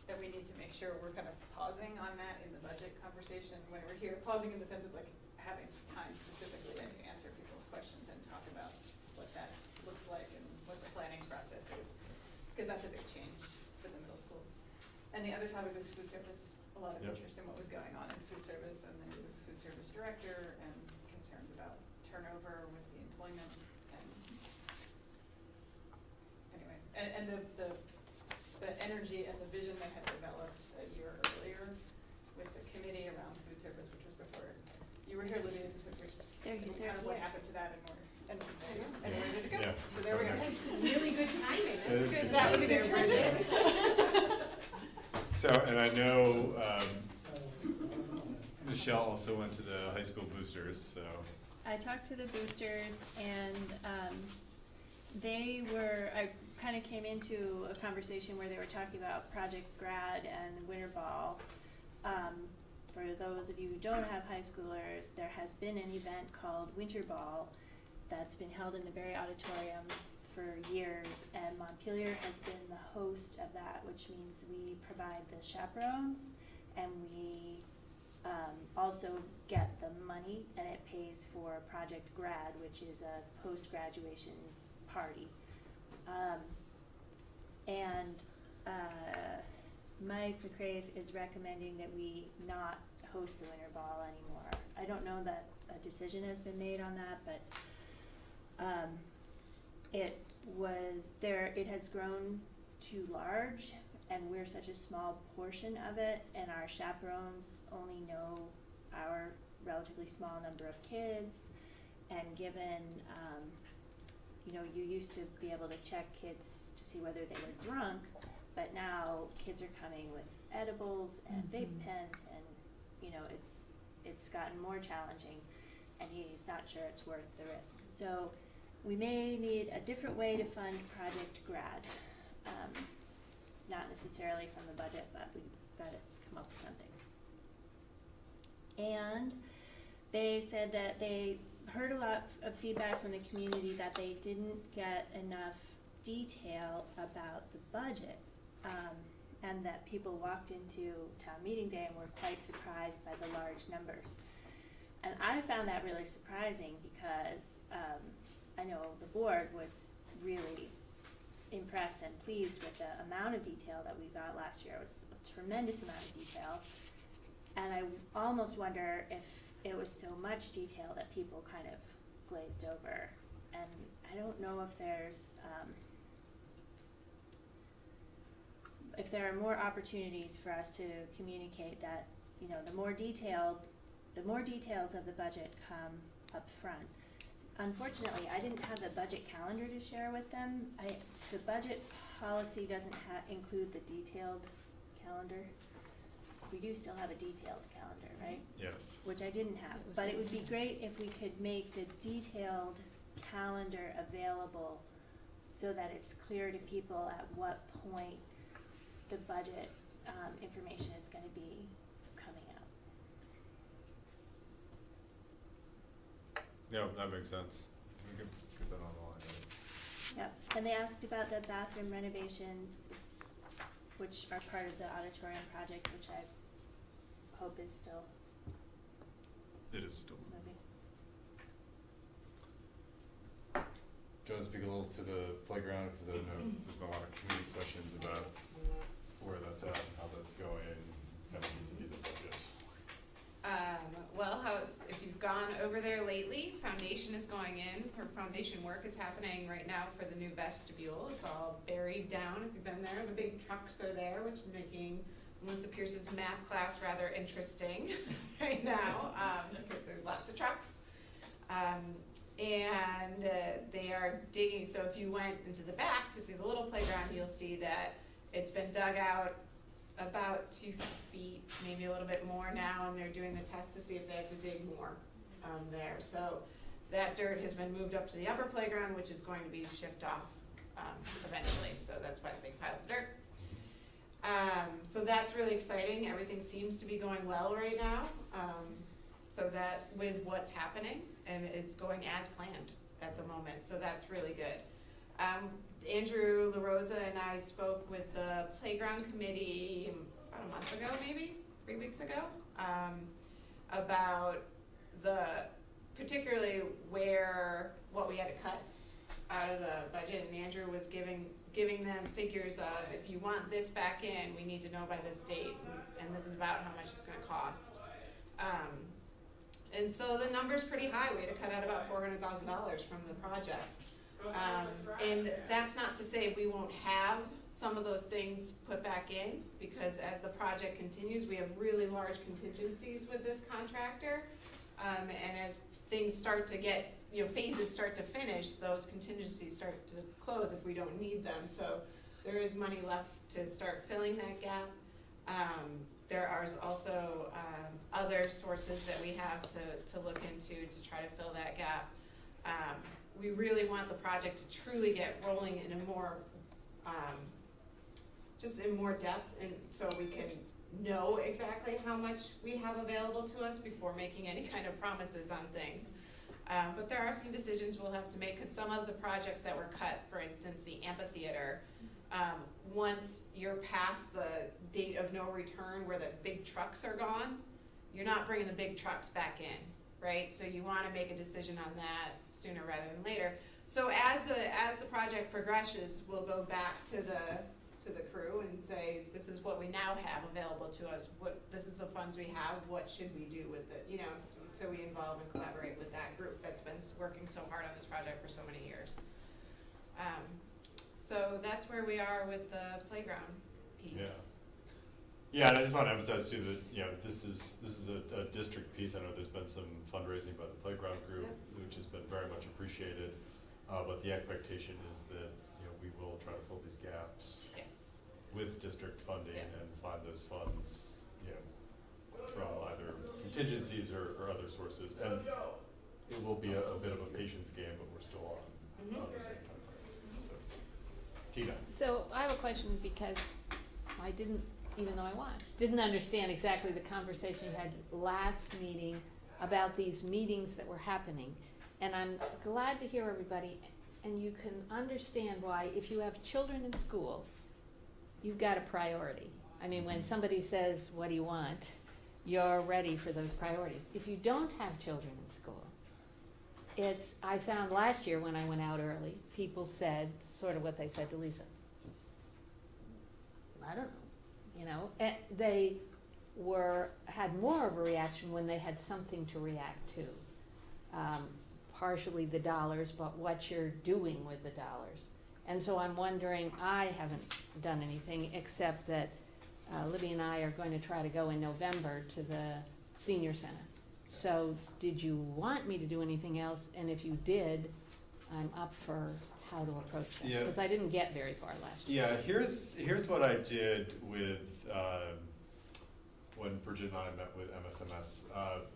that we need to make sure we're kind of pausing on that in the budget conversation when we're here, pausing in the sense of like having time specifically to answer people's questions and talk about what that looks like and what the planning process is, because that's a big change for the middle school. And the other topic was food service, a lot of interest in what was going on in food service, and then the food service director and concerns about turnover with the employment, and anyway, and the energy and the vision they had developed a year earlier with the committee around food service, which was before you were here, Lydia, which kind of what happened to that, and where did it go? Yeah. So there we go. That's really good timing. That's It is. good. That was a good transition. So, and I know Michelle also went to the high school boosters, so. I talked to the boosters and I kind of came into a conversation where they were talking about Project Grad and Winter Ball. For those of you who don't have high schoolers, there has been an event called Winter Ball that's been held in the Berry Auditorium for years, and Montpelier has been the host of that, which means we provide the chaperones, and we also get the money, and it pays for Project Grad, which is a post-graduation party. Mike McCrave is recommending that we not host the Winter Ball anymore. I don't know that a decision has been made on that, but it has grown too large, and we're such a small portion of it, and our chaperones only know our relatively small number of kids, and given, you used to be able to check kids to see whether they were drunk, but now kids are coming with edibles and vape pens, and, it's gotten more challenging, and he's not sure it's worth the risk. So we may need a different way to fund Project Grad. Not necessarily from the budget, but we've got to come up with something. And they said that they heard a lot of feedback from the community that they didn't get enough detail about the budget, and that people walked into town meeting day and were quite surprised by the large numbers. And I found that really surprising because I know the board was really impressed and pleased with the amount of detail that we got last year. It was a tremendous amount of detail. And I almost wonder if it was so much detail that people kind of glazed over. And I don't know if there are more opportunities for us to communicate that, the more details of the budget come up front. Unfortunately, I didn't have the budget calendar to share with them. The budget policy doesn't include the detailed calendar. We do still have a detailed calendar, right? Yes. Which I didn't have, but it would be great if we could make the detailed calendar available so that it's clear to people at what point the budget information is going to be coming out. Yeah, that makes sense. We can get that on the line, right? Yep, and they asked about the bathroom renovations, which are part of the auditorium project, which I hope is still It is still. moving. do you want to speak a little to the playground, because I know there's been a lot of community questions about where that's at, and how that's going, kind of vis-a-vis the budget. Well, if you've gone over there lately, foundation is going in, or foundation work is happening right now for the new vestibule. It's all buried down, if you've been there. The big trucks are there, which are making Melissa Pierce's math class rather interesting right now, because there's lots of trucks. And they are digging, so if you went into the back to see the little playground, you'll see that it's been dug out about 2 feet, maybe a little bit more now, and they're doing the test to see if they have to dig more there. So that dirt has been moved up to the upper playground, which is going to be shipped off eventually, so that's why the big piles of dirt. So that's really exciting. Everything seems to be going well right now. So that with what's happening, and it's going as planned at the moment, so that's really good. Andrew LaRosa and I spoke with the playground committee about a month ago, maybe 3 weeks ago, about particularly what we had to cut out of the budget, and Andrew was giving them figures of, if you want this back in, we need to know by this date, and this is about how much it's gonna cost. And so the number's pretty high. We had to cut out about $400,000 from the project. And that's not to say we won't have some of those things put back in, because as the project continues, we have really large contingencies with this contractor. And as things start to get, phases start to finish, those contingencies start to close if we don't need them. So there is money left to start filling that gap. There are also other sources that we have to look into to try to fill that gap. We really want the project to truly get rolling in a more, just in more depth, and so we can know exactly how much we have available to us before making any kind of promises on things. But there are some decisions we'll have to make, because some of the projects that were cut, for instance, the amphitheater, once you're past the date of no return where the big trucks are gone, you're not bringing the big trucks back in, right? So you want to make a decision on that sooner rather than later. So as the project progresses, we'll go back to the crew and say, this is what we now have available to us. This is the funds we have. What should we do with it? So we involve and collaborate with that group that's been working so hard on this project for so many years. So that's where we are with the playground piece. Yeah, and I just want to emphasize too that this is a district piece. I know there's been some fundraising by the playground group, which has been very much appreciated. But the expectation is that we will try to fill these gaps with district funding and find those funds from either contingencies or other sources. And it will be a bit of a patience game, but we're still on the same time frame. So, Tina. So I have a question, because I didn't, even though I watched, didn't understand exactly the conversation you had last meeting about these meetings that were happening. And I'm glad to hear everybody, and you can understand why, if you have children in school, you've got a priority. I mean, when somebody says, what do you want? You're ready for those priorities. If you don't have children in school, I found last year when I went out early, people said sort of what they said to Lisa. I don't know, and they had more of a reaction when they had something to react to. Partially the dollars, but what you're doing with the dollars. And so I'm wondering, I haven't done anything except that Libby and I are going to try to go in November to the senior center. So did you want me to do anything else? And if you did, I'm up for how to approach that. Yeah. Because I didn't get very far last year. Yeah, here's what I did with when Bridget and I met with MSMS.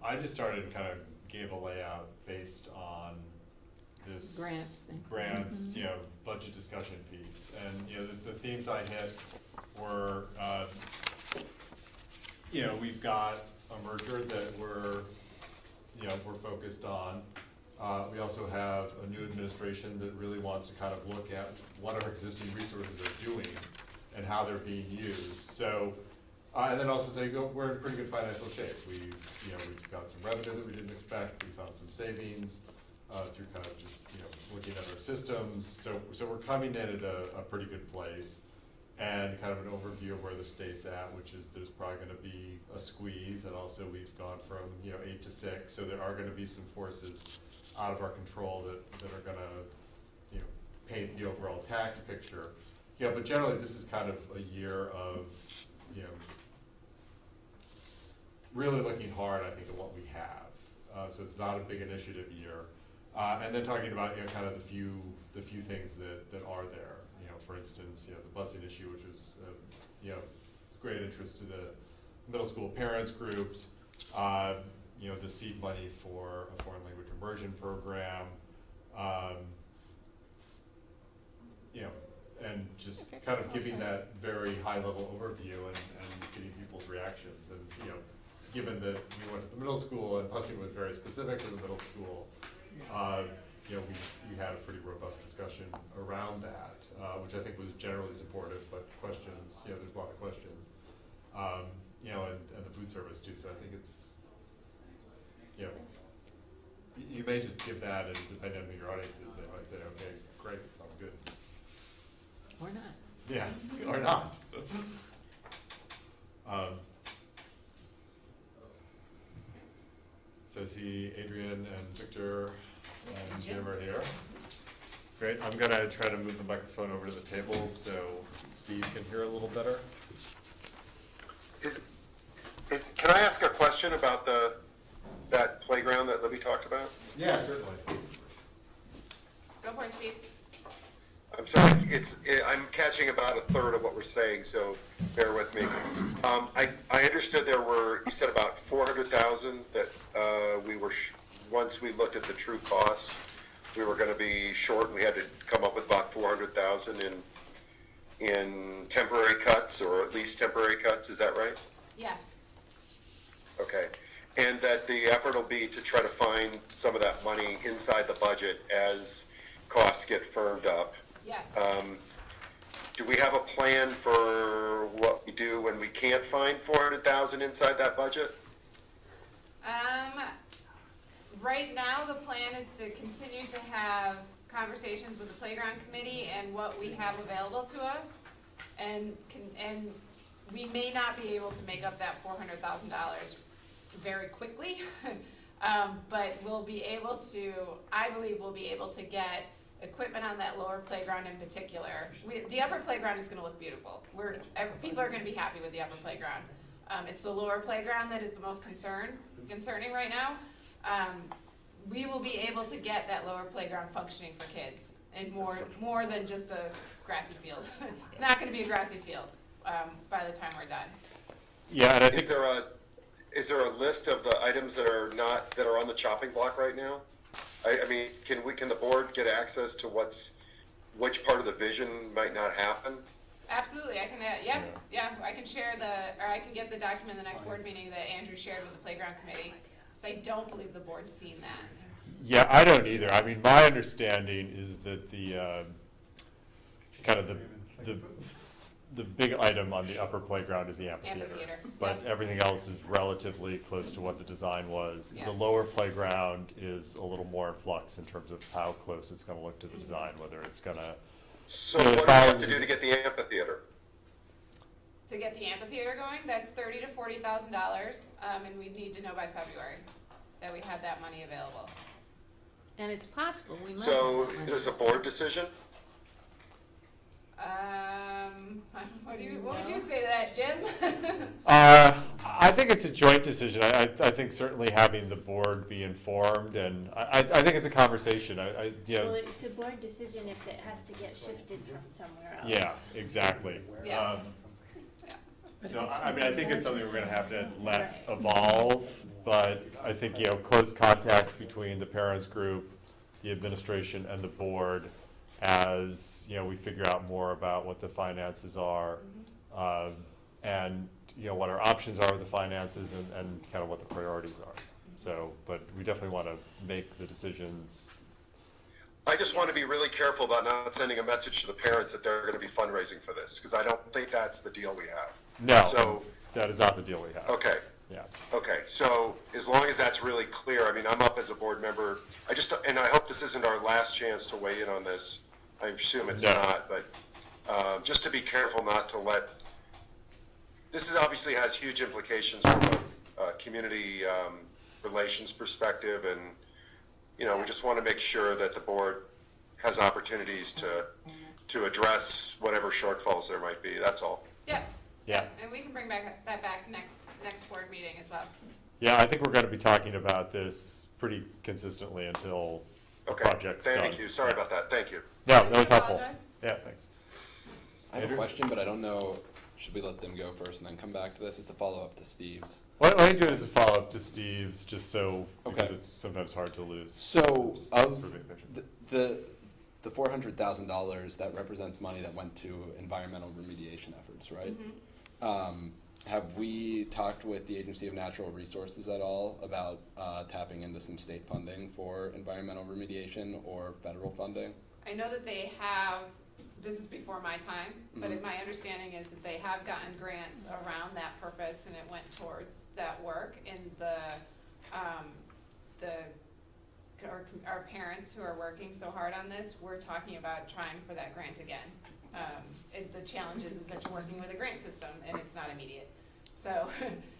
I just started and kind of gave a layout based on this grants, budget discussion piece. And the themes I hit were we've got a merger that we're focused on. We also have a new administration that really wants to kind of look at what our existing resources are doing and how they're being used. So, and then also say, we're in pretty good financial shape. We've got some revenue that we didn't expect. We found some savings. through kind of just, looking at our systems. So we're coming in at a pretty good place, and kind of an overview of where the state's at, which is there's probably gonna be a squeeze, and also we've gone from, 8 to 6, so there are gonna be some forces out of our control that are gonna, paint the overall tax picture. But generally, this is kind of a year of, really looking hard, I think, at what we have. So it's not a big initiative year. And then talking about, kind of the few things that are there. For instance, the busing issue, which was, great interest to the middle school parents groups. The seed money for a foreign language immersion program. And just kind of giving that very high-level overview and getting people's reactions. And, given that we went to the middle school and Pussy was very specific to the middle school, we had a pretty robust discussion around that, which I think was generally supportive, but questions, there's a lot of questions. And the food service too, so I think it's, you may just give that, and depending on who your audience is, they might say, okay, great, sounds good. Or not. Yeah, or not. So I see Adrian and Victor and Jim are here. Great, I'm gonna try to move the microphone over to the table so Steve can hear a little better. Can I ask a question about that playground that Libby talked about? Yeah, certainly. Go for it, Steve. I'm sorry, I'm catching about a third of what we're saying, so bear with me. I understood you said about 400,000 that once we looked at the true costs, we were gonna be short, and we had to come up with about 400,000 in temporary cuts, or at least temporary cuts, is that right? Yes. Okay, and that the effort will be to try to find some of that money inside the budget as costs get firmed up. Yes. Do we have a plan for what we do when we can't find 400,000 inside that budget? Right now, the plan is to continue to have conversations with the playground committee and what we have available to us. And we may not be able to make up that $400,000 very quickly, but we'll be able to, I believe we'll be able to get equipment on that lower playground in particular. The upper playground is gonna look beautiful. People are gonna be happy with the upper playground. It's the lower playground that is the most concerning right now. We will be able to get that lower playground functioning for kids, and more than just a grassy field. It's not gonna be a grassy field by the time we're done. Yeah, and I think Is there a list of the items that are on the chopping block right now? I mean, can the board get access to which part of the vision might not happen? Absolutely, I can, I can share I can get the document in the next board meeting that Andrew shared with the playground committee. So I don't believe the board's seen that. Yeah, I don't either. I mean, my understanding is that the kind of the big item on the upper playground is the amphitheater. But everything else is relatively close to what the design was. Yeah. The lower playground is a little more in flux in terms of how close it's gonna look to the design, whether it's gonna. So what do we have to do to get the amphitheater? To get the amphitheater going, that's $30,000 to $40,000, and we need to know by February that we had that money available. And it's possible we might. So have that there's a money. board decision? What would you say to that, Jim? I think it's a joint decision. I think certainly having the board be informed, and I think it's a conversation. Well, it's a board decision if it has to get shifted from somewhere else. Yeah, exactly. Yeah. So, I mean, I think it's something we're gonna have to let evolve, but I think, close contact between the parents group, the administration, and the board as, we figure out more about what the finances are, and, what our options are with the finances, and kind of what the priorities are. So, but we definitely wanna make the decisions. I just want to be really careful about not sending a message to the parents that they're going to be fundraising for this, because I don't think that's the deal we have. No, So, that is not the deal we have. okay. Yeah. Okay, so as long as that's really clear, I mean, I'm up as a board member. And I hope this isn't our last chance to weigh in on this. I assume it's No. not, but just to be careful not to let, this is obviously has huge implications from a community relations perspective, and, you know, we just want to make sure that the board has opportunities to address whatever shortfalls there might be, that's all. Yeah, Yeah. and we can bring that back next board meeting as well. Yeah, I think we're gonna be talking about this pretty consistently until the Okay, project's done. thank you, sorry about that, thank you. No, that was helpful. Apologize. Yeah, thanks. I have Andrew? a question, but I don't know, should we let them go first and then come back to this? It's a follow-up to Steve's. Why don't you do it as a follow-up to Steve's, just so, because Okay. it's sometimes hard to lose. So, Just of for big picture. the $400,000, that represents money that went to environmental remediation efforts, right? Have we talked with the Agency of Natural Resources at all about tapping into some state funding for environmental remediation or federal funding? I know that they have, this is before my time, but my understanding is that they have gotten grants around that purpose, and it went towards that work. And our parents who are working so hard on this, we're talking about trying for that grant again. The challenge is that you're working with a grant system, and it's not immediate. So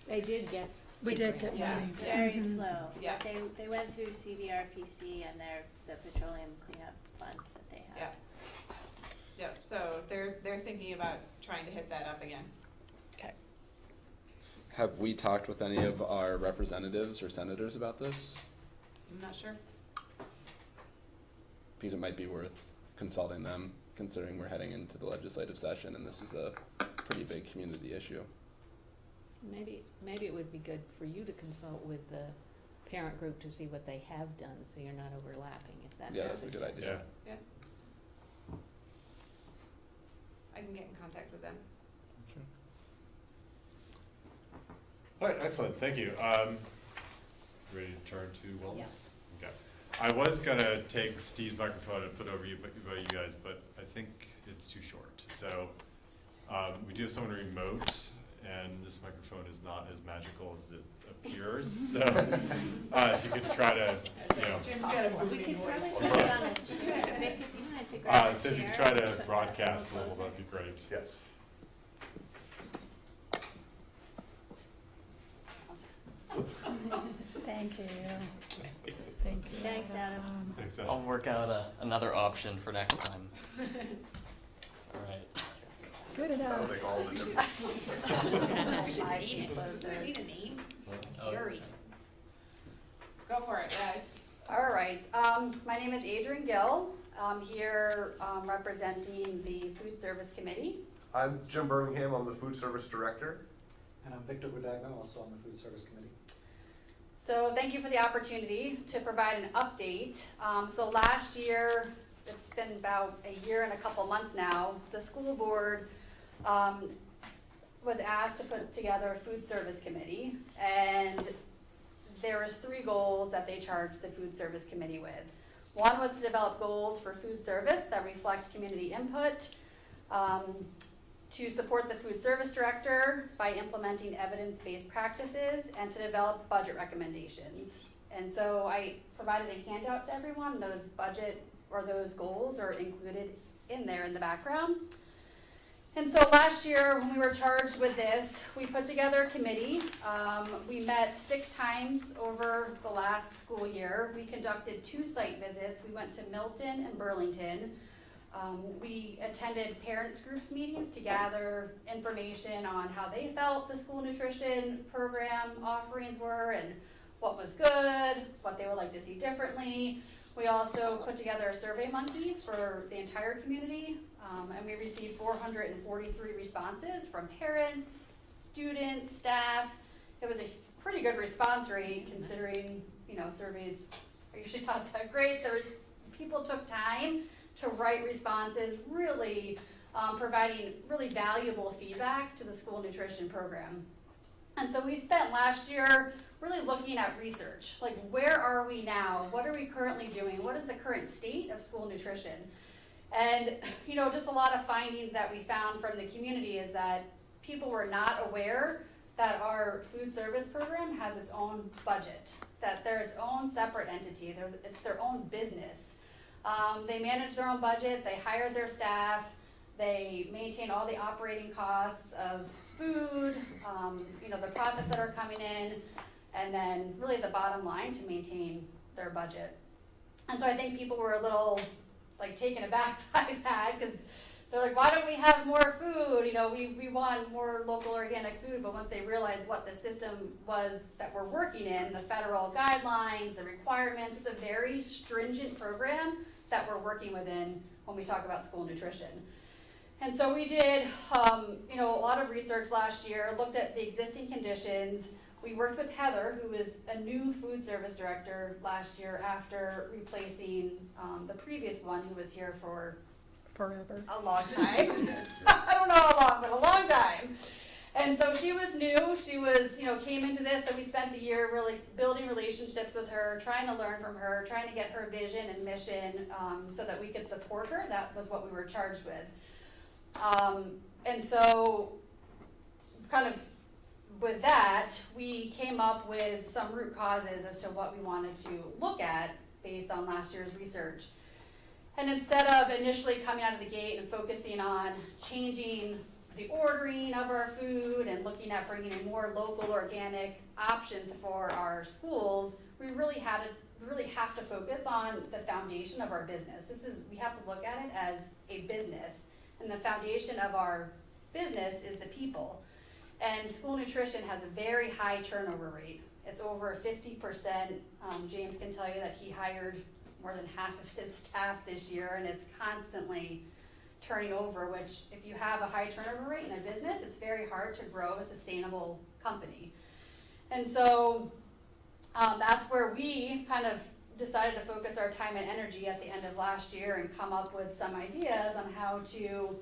They did get. We did get Yeah. money. It's very slow. Yeah. They went through CVRPC and the petroleum cleanup fund that they have. Yeah. Yep, so they're thinking about trying to hit that up again. Okay. Have we talked with any of our representatives or senators about this? I'm not sure. Because it might be worth consulting them, considering we're heading into the legislative session and this is a pretty big community issue. Maybe it would be good for you to consult with the parent group to see what they have done, so you're not overlapping, if that's. Yeah, that's a good idea. Yeah. I can get in contact with them. All right, excellent, thank you. Ready to turn to wellness? Yes. Okay. I was gonna take Steve's microphone and put over you guys, but I think it's too short. So, we do have someone remote, and this microphone is not as magical as it appears, so, if you could try to, you know. Jim's got a We booming could probably voice. put it on a chair. Vic, if you wanted to grab a So if you chair could try and to put that broadcast a little, closer. that'd be great. Yes. Thank you. Thank you. Thanks, Adam. Thanks, I'll work out another option for next time. All right. Good enough. Something all the different. We should name it. Do we need a name? Carrie. Go for it, guys. All right, my name is Adrienne Gill. I'm here representing the Food Service Committee. I'm Jim Birmingham, I'm the Food Service Director. And I'm Victor Godagno, also on the Food Service Committee. So thank you for the opportunity to provide an update. So last year, it's been about a year and a couple months now, the school board was asked to put together a food service committee, and there was 3 goals that they charged the food service committee with. One was to develop goals for food service that reflect community input, to support the food service director by implementing evidence-based practices, and to develop budget recommendations. And so I provided a handout to everyone. Those budget or those goals are included in there in the background. And so last year, when we were charged with this, we put together a committee. We met 6 times over the last school year. We conducted 2 site visits. We went to Milton and Burlington. We attended parents groups meetings to gather information on how they felt the school nutrition program offerings were and what was good, what they would like to see differently. We also put together a survey monkey for the entire community, and we received 443 responses from parents, students, staff. It was a pretty good response rate considering, surveys are usually not that great. People took time to write responses, really providing really valuable feedback to the school nutrition program. And so we spent last year really looking at research, like where are we now? What are we currently doing? What is the current state of school nutrition? And just a lot of findings that we found from the community is that people were not aware that our food service program has its own budget, that they're its own separate entity, it's their own business. They manage their own budget, they hire their staff, they maintain all the operating costs of food, the profits that are coming in, and then really the bottom line to maintain their budget. And so I think people were a little taken aback by that, because they're like, why don't we have more food? We want more local organic food, but once they realized what the system was that we're working in, the federal guidelines, the requirements, it's a very stringent program that we're working within when we talk about school nutrition. And so we did, a lot of research last year, looked at the existing conditions. We worked with Heather, who was a new food service director last year after replacing the previous one who was here for Forever. a long time. I don't know how long, but a long time. And so she was new. She was, came into this, and we spent the year really building relationships with her, trying to learn from her, trying to get her vision and mission so that we could support her. That was what we were charged with. And so kind of with that, we came up with some root causes as to what we wanted to look at based on last year's research. And instead of initially coming out of the gate and focusing on changing the ordering of our food and looking at bringing in more local organic options for our schools, we really have to focus on the foundation of our business. We have to look at it as a business, and the foundation of our business is the people. And school nutrition has a very high turnover rate. It's over 50%. James can tell you that he hired more than half of his staff this year, and it's constantly turning over, which if you have a high turnover rate in a business, it's very hard to grow a sustainable company. And so that's where we kind of decided to focus our time and energy at the end of last year and come up with some ideas on how to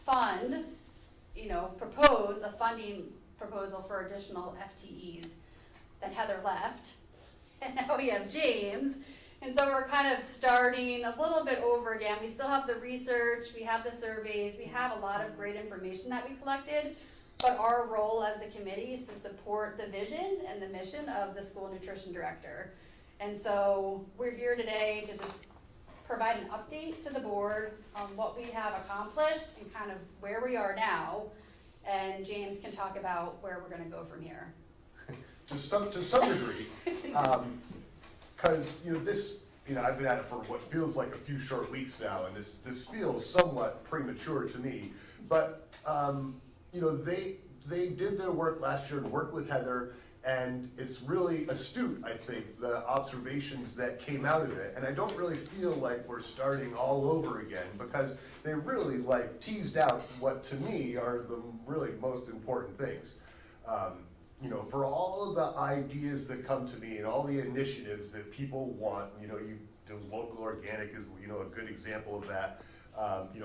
fund, propose a funding proposal for additional FTEs. Then Heather left, and now we have James. And so we're kind of starting a little bit over again. We still have the research, we have the surveys, we have a lot of great information that we collected, but our role as the committee is to support the vision and the mission of the school nutrition director. And so we're here today to just provide an update to the board on what we have accomplished and kind of where we are now. And James can talk about where we're gonna go from here. To some degree, because this, I've been at it for what feels like a few short weeks now, and this feels somewhat premature to me. But they did their work last year to work with Heather, and it's really astute, I think, the observations that came out of it. And I don't really feel like we're starting all over again, because they really teased out what to me are the really most important things. For all of the ideas that come to me and all the initiatives that people want, local organic is, a good example of that.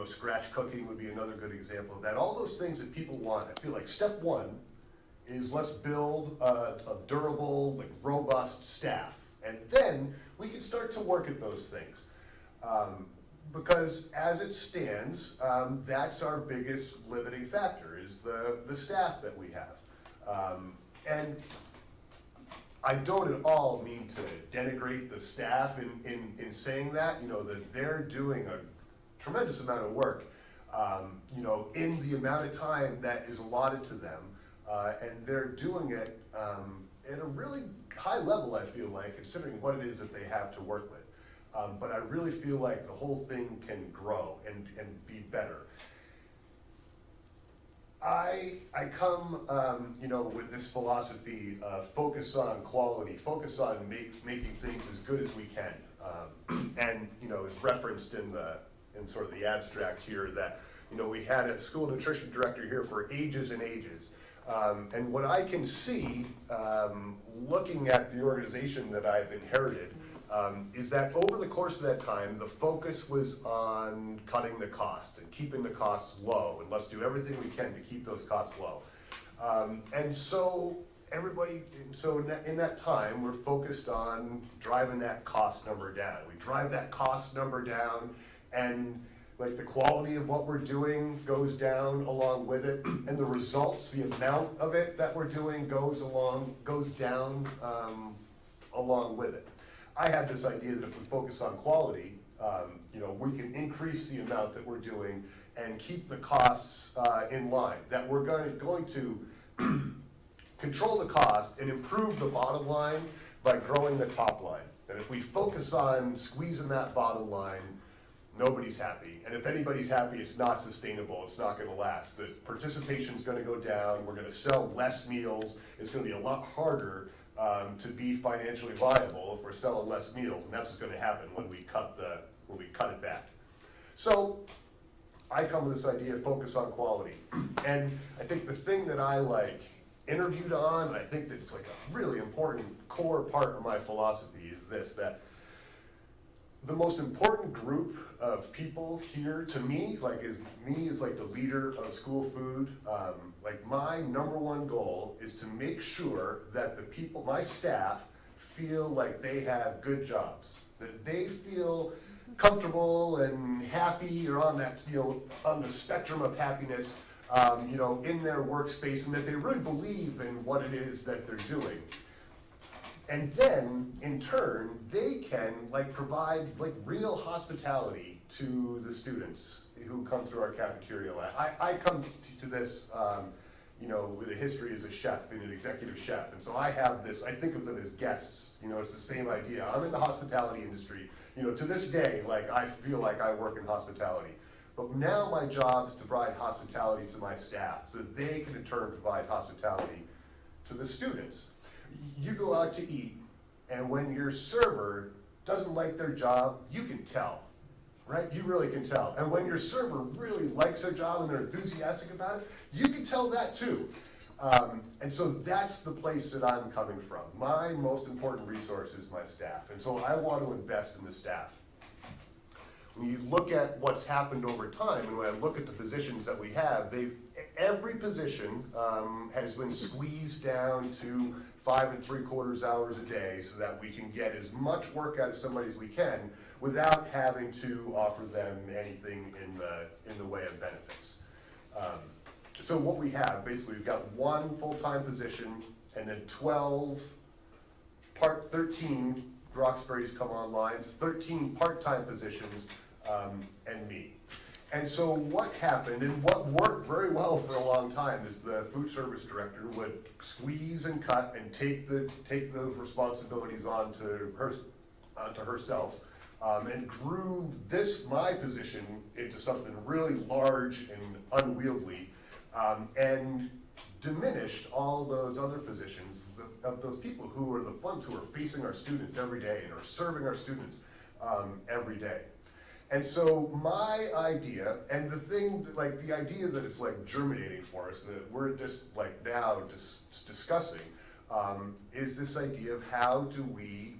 Scratch cooking would be another good example of that. All those things that people want, I feel like step one is let's build a durable, robust staff. And then we can start to work at those things. Because as it stands, that's our biggest limiting factor is the staff that we have. And I don't at all mean to denigrate the staff in saying that, that they're doing a tremendous amount of work, in the amount of time that is allotted to them. And they're doing it at a really high level, I feel like, considering what it is that they have to work with. But I really feel like the whole thing can grow and be better. I come, with this philosophy of focus on quality, focus on making things as good as we can. And, it's referenced in sort of the abstract here that, we had a school nutrition director here for ages and ages. And what I can see, looking at the organization that I've inherited, is that over the course of that time, the focus was on cutting the costs and keeping the costs low, and let's do everything we can to keep those costs low. And so in that time, we're focused on driving that cost number down. We drive that cost number down, and Like the quality of what we're doing goes down along with it, and the results, the amount of it that we're doing goes down along with it. I had this idea that if we focus on quality, we can increase the amount that we're doing and keep the costs in line. That we're going to control the cost and improve the bottom line by growing the top line. And if we focus on squeezing that bottom line, nobody's happy. And if anybody's happy, it's not sustainable, it's not gonna last. The participation's gonna go down, we're gonna sell less meals, it's gonna be a lot harder to be financially viable if we're selling less meals, and that's what's gonna happen when we cut it back. So, I come with this idea of focus on quality. And I think the thing that I interviewed on, and I think that it's like a really important core part of my philosophy is this, that the most important group of people here to me, is like the leader of school food. My number one goal is to make sure that the people, my staff, feel like they have good jobs, that they feel comfortable and happy, or on that, on the spectrum of happiness, in their workspace, and that they really believe in what it is that they're doing. And then, in turn, they can provide real hospitality to the students who come through our cafeteria. I come to this, with a history as a chef and an executive chef, and so I have this. I think of them as guests. It's the same idea. I'm in the hospitality industry. To this day, I feel like I work in hospitality. But now my job is to provide hospitality to my staff, so that they can in turn provide hospitality to the students. You go out to eat, and when your server doesn't like their job, you can tell, right? You really can tell. And when your server really likes their job and they're enthusiastic about it, you can tell that too. And so that's the place that I'm coming from. My most important resource is my staff, and so I want to invest in the staff. When you look at what's happened over time, and when I look at the positions that we have, every position has been squeezed down to 5 3/4 hours a day so that we can get as much work out of somebody as we can without having to offer them anything in the way of benefits. So what we have, basically, we've got one full-time position and then 13 Roxbury's come online, 13 part-time positions, and me. And so what happened, and what worked very well for a long time, is the food service director would squeeze and cut and take those responsibilities onto herself, and grew my position into something really large and unwieldy, and diminished all those other positions of those people who are the ones who are facing our students every day and are serving our students every day. And so my idea, and the idea that it's germinating for us, that we're just now discussing, is this idea of how do we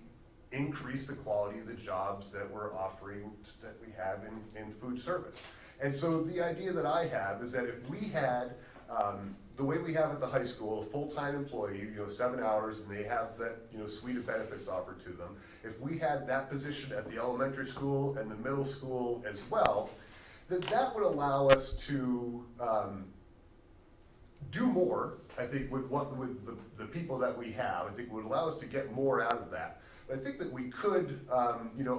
increase the quality of the jobs that we're offering, that we have in food service. And so the idea that I have is that if we had, the way we have at the high school, a full-time employee, 7 hours, and they have that, suite of benefits offered to them. If we had that position at the elementary school and the middle school as well, then that would allow us to do more, I think, with the people that we have. I think it would allow us to get more out of that. But I think that we could,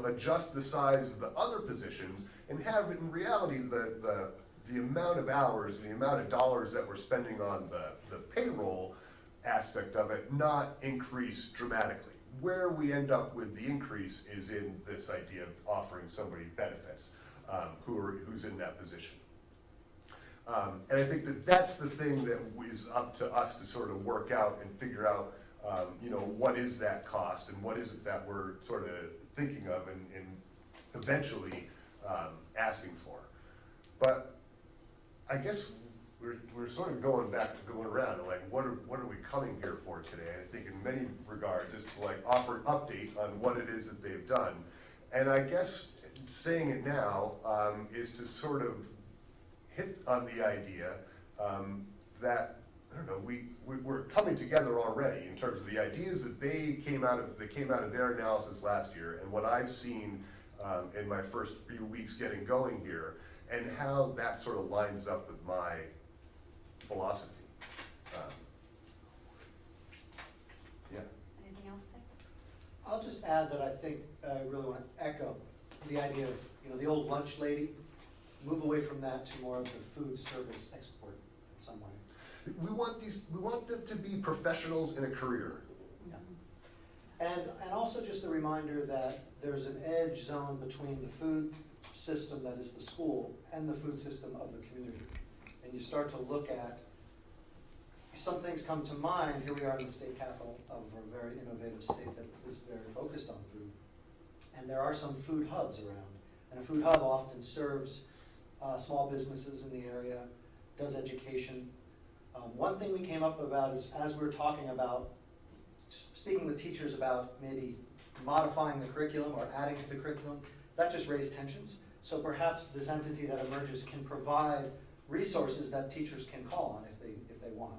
adjust the size of the other positions and have, in reality, the amount of hours, the amount of dollars that we're spending on the payroll aspect of it not increase dramatically. Where we end up with the increase is in this idea of offering somebody benefits who's in that position. And I think that that's the thing that is up to us to sort of work out and figure out, what is that cost and what is it that we're sort of thinking of and eventually asking for. But I guess we're sort of going around, what are we coming here for today? And I think in many regards, just to offer an update on what it is that they've done. And I guess saying it now is to sort of hit on the idea that, I don't know, we're coming together already in terms of the ideas that they came out of their analysis last year, and what I've seen in my first few weeks getting going here, and how that sort of lines up with my philosophy. Yeah. Anything else, Nick? I'll just add that I think I really want to echo the idea of, the old lunch lady, move away from that to more of the food service export in some way. We want them to be professionals in a career. And also just a reminder that there's an edge zone between the food system that is the school and the food system of the community. And you start to look at, some things come to mind. Here we are in the state capital of a very innovative state that is very focused on food. And there are some food hubs around. And a food hub often serves small businesses in the area, does education. One thing we came up about is, as we were talking about, speaking with teachers about maybe modifying the curriculum or adding to the curriculum, that just raised tensions. So perhaps this entity that emerges can provide resources that teachers can call on if they want.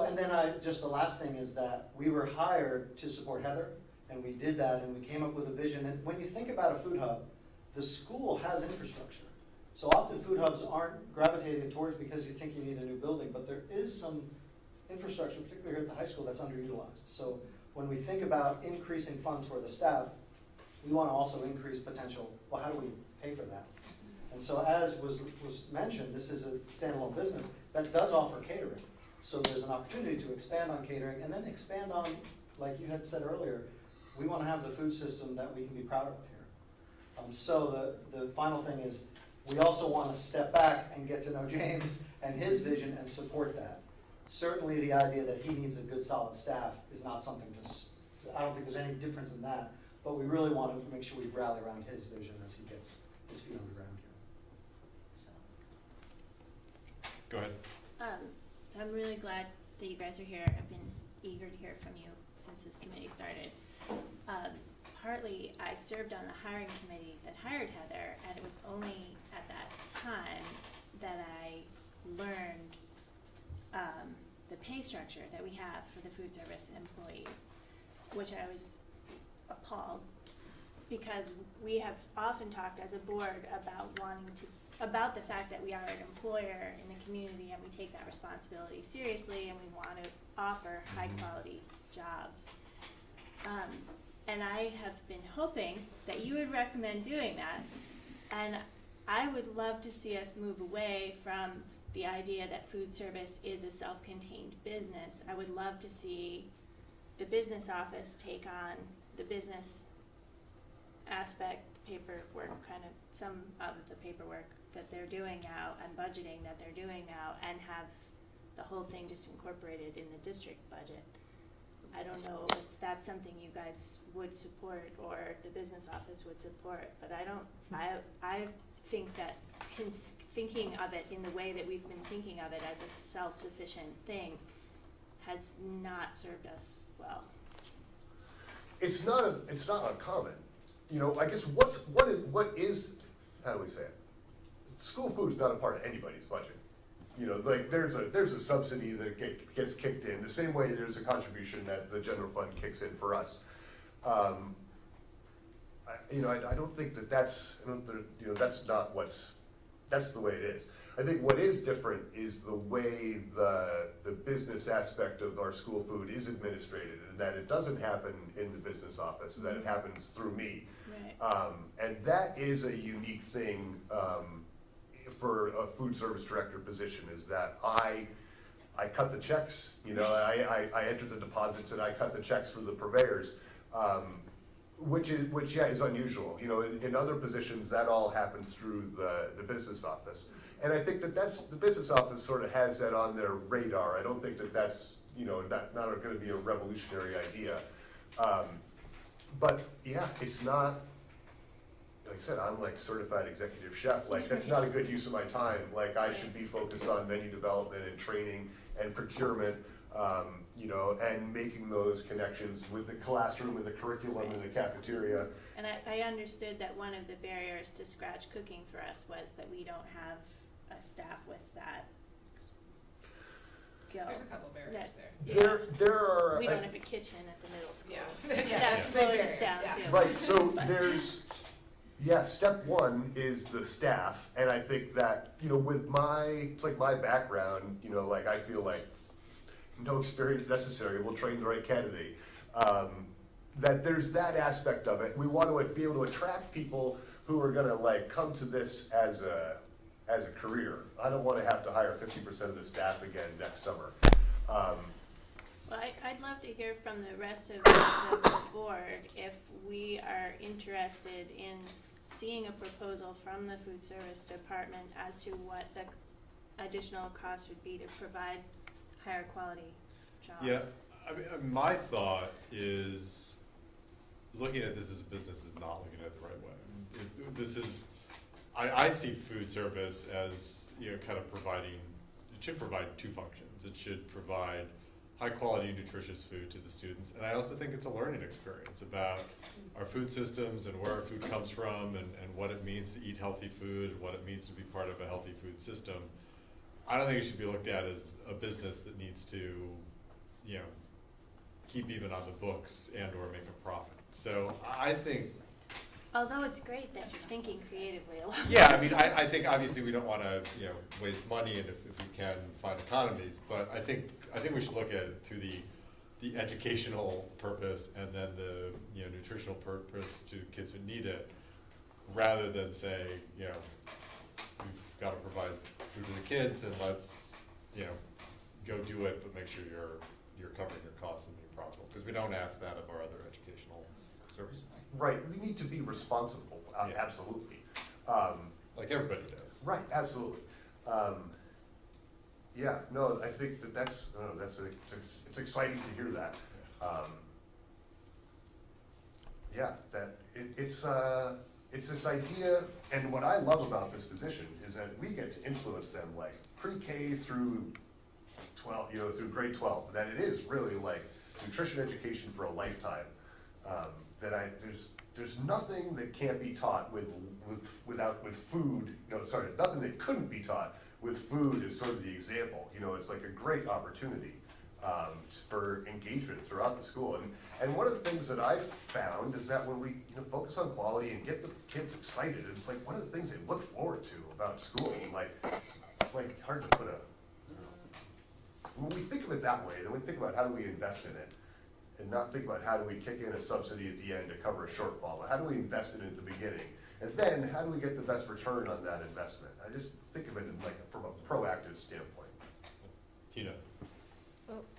And then just the last thing is that we were hired to support Heather, and we did that, and we came up with a vision. And when you think about a food hub, the school has infrastructure. So often food hubs aren't gravitated towards because you think you need a new building, but there is some infrastructure, particularly here at the high school, that's underutilized. So when we think about increasing funds for the staff, we want to also increase potential, well, how do we pay for that? And so as was mentioned, this is a standalone business that does offer catering. So there's an opportunity to expand on catering and then expand on, like you had said earlier, we want to have the food system that we can be proud of here. So the final thing is, we also want to step back and get to know James and his vision and support that. Certainly the idea that he needs a good solid staff is not something I don't think there's any difference in that, but we really want to make sure we rally around his vision as he gets his feet on the ground here. Go ahead. So I'm really glad that you guys are here. I've been eager to hear from you since this committee started. Partly, I served on the hiring committee that hired Heather, and it was only at that time that I learned the pay structure that we have for the food service employees, which I was appalled, because we have often talked as a board about the fact that we are an employer in the community and we take that responsibility seriously and we want to offer high quality jobs. And I have been hoping that you would recommend doing that, and I would love to see us move away from the idea that food service is a self-contained business. I would love to see the business office take on the business aspect, paperwork, kind of some of the paperwork that they're doing now and budgeting that they're doing now, and have the whole thing just incorporated in the district budget. I don't know if that's something you guys would support or the business office would support, but I think that thinking of it in the way that we've been thinking of it as a self-sufficient thing has not served us well. It's not uncommon. I guess what is how do we say it? School food is not a part of anybody's budget. Like there's a subsidy that gets kicked in the same way there's a contribution that the general fund kicks in for us. I don't think that's that's the way it is. I think what is different is the way the business aspect of our school food is administrated, and that it doesn't happen in the business office, that it happens through me. Right. And that is a unique thing for a food service director position, is that I cut the checks, I enter the deposits and I cut the checks for the purveyors, which is unusual. In other positions that all happens through the business office. And I think that's, the business office sort of has that on their radar. I don't think that's, not going to be a revolutionary idea. But yeah, it's not, like I said, I'm like certified executive chef. Like that's not a good use of my time. Like I should be focused on menu development and training and procurement, and making those connections with the classroom and the curriculum and the cafeteria. And I understood that one of the barriers to scratch cooking for us was that we don't have a staff with that go. There's a couple barriers there. There are. We don't have a kitchen at the middle school. Yeah. That's slowing us down too. Right, so step one is the staff, and I think that, with it's like my background, like I feel like no experience necessary, we'll train the right candidate. That there's that aspect of it. We want to be able to attract people who are gonna come to this as a career. I don't wanna have to hire 50% of the staff again next summer. Well, I'd love to hear from the rest of the board if we are interested in seeing a proposal from the food service department as to what the additional cost would be to provide higher quality jobs. Yeah, I mean, my thought is, looking at this as a business is not looking at it the right way. I see food service as, kind of providing, it should provide two functions. It should provide high quality, nutritious food to the students. And I also think it's a learning experience about our food systems and where our food comes from and what it means to eat healthy food and what it means to be part of a healthy food system. I don't think it should be looked at as a business that needs to, keep even on the books and or make a profit. So I think. Although it's great that you're thinking creatively along. Yeah, I mean, I think obviously we don't want to, waste money, and if we can find economies, but I think we should look at it through the educational purpose and then the nutritional purpose to kids who need it, rather than say, we've got to provide food to the kids and let's go do it, but make sure you're covering your costs and being profitable, because we don't ask that of our other educational services. Right, we need to be responsible, absolutely. Like everybody does. Right, absolutely. Yeah, no, I think it's exciting to hear that. It's this idea, and what I love about this position is that we get to influence them like pre-K through 12, through grade 12, that it is really like nutrition education for a lifetime. There's nothing that can't be taught with food, nothing that couldn't be taught with food is sort of the example. It's like a great opportunity for engagement throughout the school. And one of the things that I've found is that when we focus on quality and get the kids excited, it's like one of the things they look forward to about school. It's like hard to put when we think of it that way, then we think about how do we invest in it, and not think about how do we kick in a subsidy at the end to cover a shortfall, but how do we invest in it at the beginning? And then how do we get the best return on that investment? I just think of it from a proactive standpoint. Tina.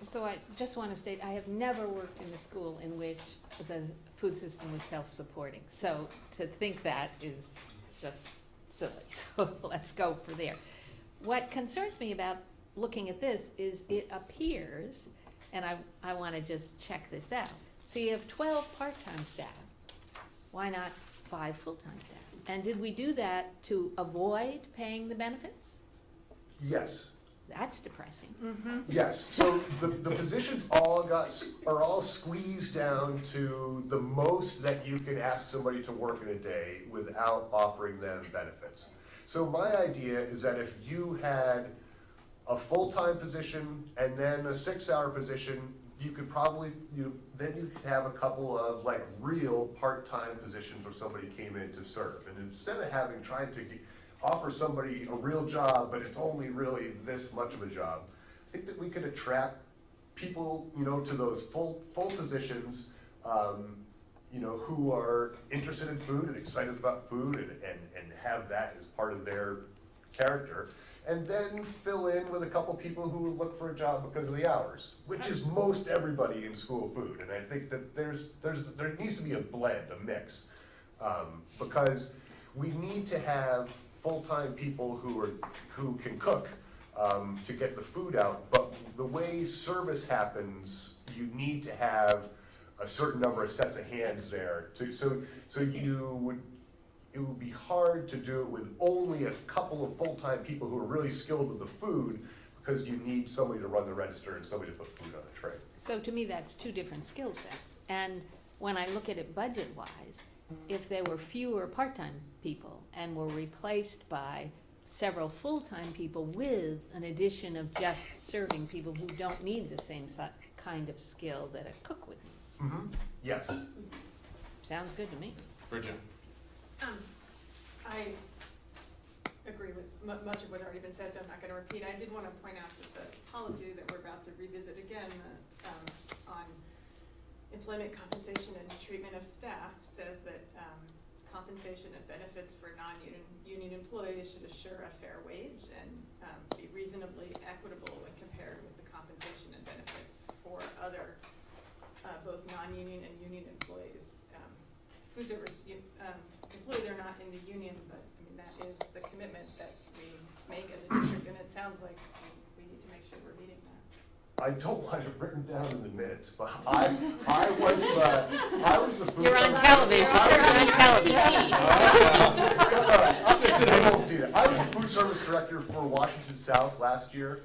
So I just want to state, I have never worked in a school in which the food system was self-supporting. So to think that is just silly. So let's go for there. What concerns me about looking at this is it appears, and I want to just check this out. So you have 12 part-time staff. Why not 5 full-time staff? And did we do that to avoid paying the benefits? Yes. That's depressing. Yes, so the positions are all squeezed down to the most that you can ask somebody to work in a day without offering them benefits. So my idea is that if you had a full-time position and then a 6-hour position, you could probably, then you could have a couple of real part-time positions where somebody came in to serve. And instead of trying to offer somebody a real job, but it's only really this much of a job, I think that we could attract people, to those full positions, who are interested in food and excited about food and have that as part of their character. And then fill in with a couple people who look for a job because of the hours, which is most everybody in school food. And I think that there needs to be a blend, a mix, because we need to have full-time people who can cook to get the food out. But the way service happens, you need to have a certain number of sets of hands there. It would be hard to do it with only a couple of full-time people who are really skilled with the food, because you need somebody to run the register and somebody to put food on a tray. So to me, that's 2 different skill sets. And when I look at it budget-wise, if there were fewer part-time people and were replaced by several full-time people with an addition of just serving people who don't need the same kind of skill that a cook would need. Mm-hmm, yes. Sounds good to me. Bridget? I agree with much of what's already been said, so I'm not gonna repeat. I did wanna point out that the policy that we're about to revisit again, on employment compensation and treatment of staff says that, compensation and benefits for non-union employees should assure a fair wage and, be reasonably equitable when compared with the compensation and benefits for other, both non-union and union employees. Food service, employees are not in the union, but I mean, that is the commitment that we make as a district, and it sounds like we need to make sure we're meeting that. I don't want it written down in the minutes, but I was the food. You're on service- television. You're on television. They won't see that. I was the food service director for Washington South last year,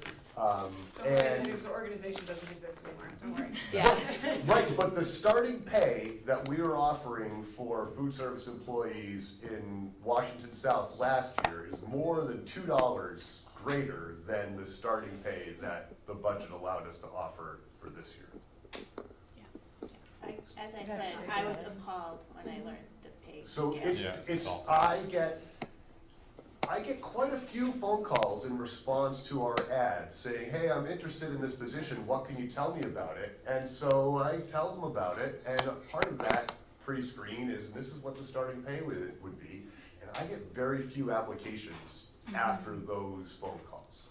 and. The organization doesn't exist anymore, don't worry. Yeah. Right, but the starting pay that we were offering for food service employees in Washington South last year is more than $2 greater than the starting pay that the budget allowed us to offer for this year. As I That's said, right. I was appalled when I learned the pay So scale. it's, I get quite a few phone calls in response to our ads saying, hey, I'm interested in this position, what can you tell me about it? And so I tell them about it, and part of that pre-screen is, this is what the starting pay would be, and I get very few applications after those phone calls.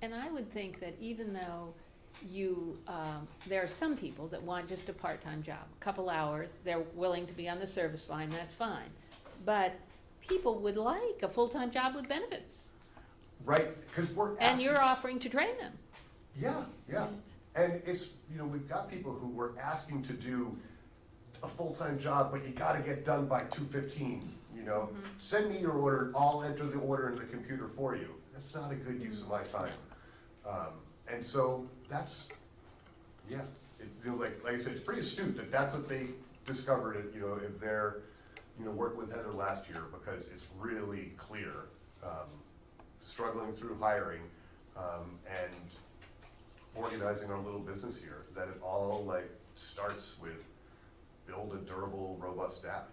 And I would think that even though you, there are some people that want just a part-time job, a couple hours, they're willing to be on the service line, that's fine. But people would like a full-time job with benefits, Right, because we're asking. and you're offering to train them. Yeah, yeah. And it's, we've got people who were asking to do a full-time job, but you gotta get done by 2:15, Send me your order, I'll enter the order in the computer for you. That's not a good use of my time. And so that's, yeah, like I said, it's pretty astute that that's what they discovered, if they're, worked with Heather last year, because it's really clear, struggling through hiring, and organizing our little business here, that it all starts with build a durable, robust staff.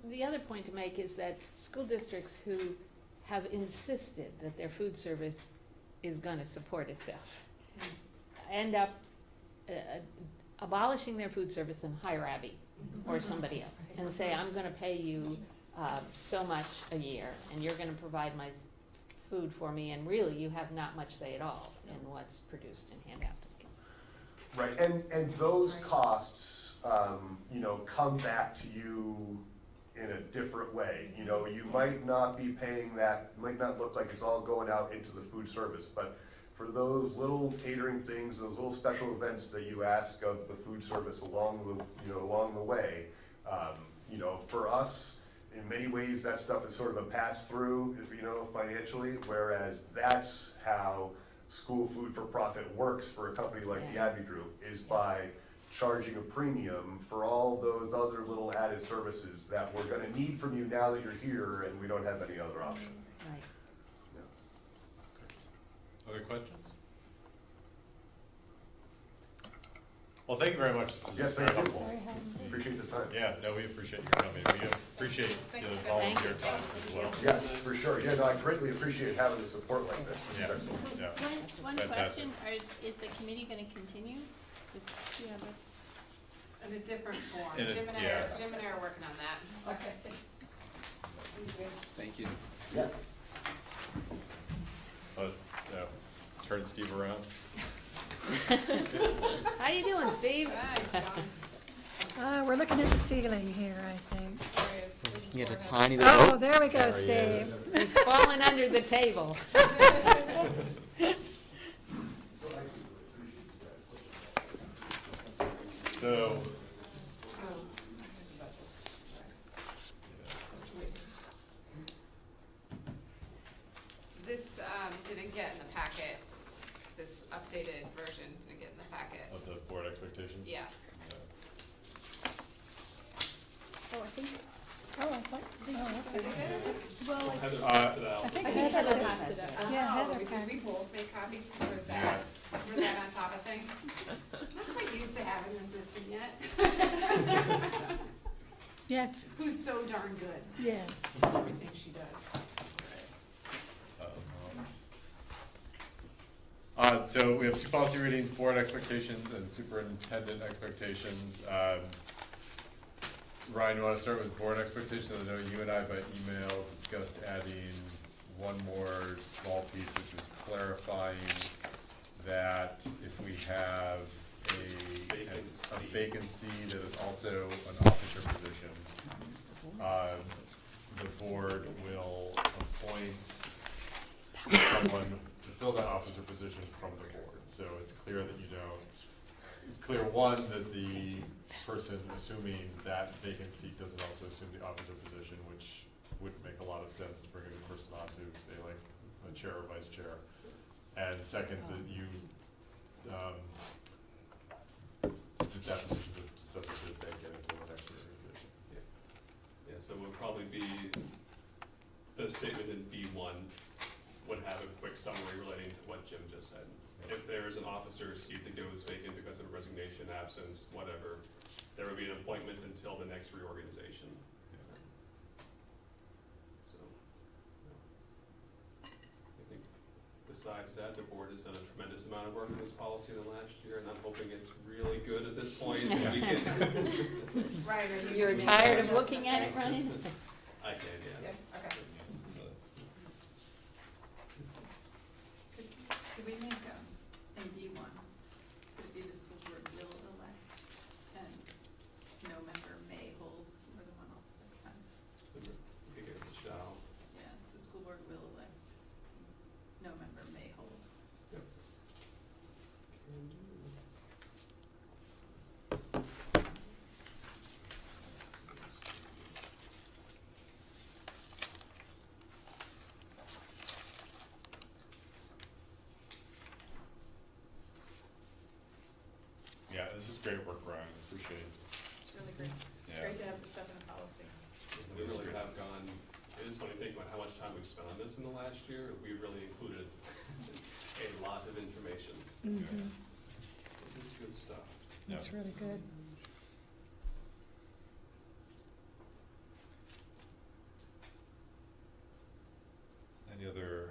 The other point to make is that school districts who have insisted that their food service is going to support itself end up abolishing their food service and hire Abby or somebody else and say, I'm going to pay you so much a year, and you're going to provide my food for me, and really you have not much say at all in what's produced and handed out to the kids. Right, and those costs, come back to you in a different way. You might not be paying that, might not look like it's all going out into the food service, but for those little catering things, those little special events that you ask of the food service along the way, for us, in many ways, that stuff is sort of a pass-through, financially, whereas that's how school food for profit works for a company like the Abbey Group, is by charging a premium for all those other little added services that we're gonna need from you now that you're here and we don't have any other option. Right. Other questions? Well, thank you very much. This is Yes, very thank you. helpful. Appreciate the time. Yeah, no, we appreciate you coming. We appreciate the volunteer time as well. Yes, for sure. Yeah, no, I greatly appreciate having the support like this. Yeah, yeah. One Fantastic. question, is the committee gonna continue? Yeah, that's. In a different form. In a- Jim and I are working on that. Okay. Thank you. Yeah. Turn Steve around. How you doing, Steve? We're looking at the ceiling here, I think. You get a tiny Oh, little. there we go, There he is. Steve. He's falling under the table. So, This didn't get in the packet, this updated version didn't get in the packet. of the board expectations? Yeah. Oh, I think Oh, I thought, Well, like, Heather passed it out. I think Heather Heather passed it out. Yeah, Oh, Heather because we passed. both make copies, because we're that on top of things. I'm not quite used to having an assistant yet. Yes, Who's so darn good yes. at everything she does. So we have two policy readings, board expectations and superintendent expectations. Ryan, you want to start with board expectations? I know you and I by email discussed adding one more small piece, which is clarifying that if we have a vacancy that is also an officer position, the board will appoint someone to fill that officer position from the board. So it's clear that you don't, it's clear, one, that the person assuming that vacancy doesn't also assume the officer position, which wouldn't make a lot of sense to bring a new person on to, say, like a chair or vice chair. And second, that you, that position just doesn't sit vacant until the next reorganization. Yeah, so it would probably be, the statement in B1 would have a quick summary relating to what Jim just said. If there is an officer seat that goes vacant because of resignation, absence, whatever, there would be an appointment until the next reorganization. So, I think besides that, the board has done a tremendous amount of work on this policy in the last year, and I'm hoping it's really good at this point. And we can Right, You're tired of looking at it, Ryan? I can, yeah. Yeah, okay. Could we make, in B1, could it be the school board will elect, and no member may hold more than one office at a time? We could get it shall. Yes, the school board will elect, no member may hold. Yep. Can do. Yeah, this is great work, Ryan, appreciate it. It's really great. It's Yeah. great to have this stuff in a policy. We really have gone, it is funny to think about how much time we've spent on this in the last year. We really included a lot of information. Mhm. It is good stuff. That's really good. Any other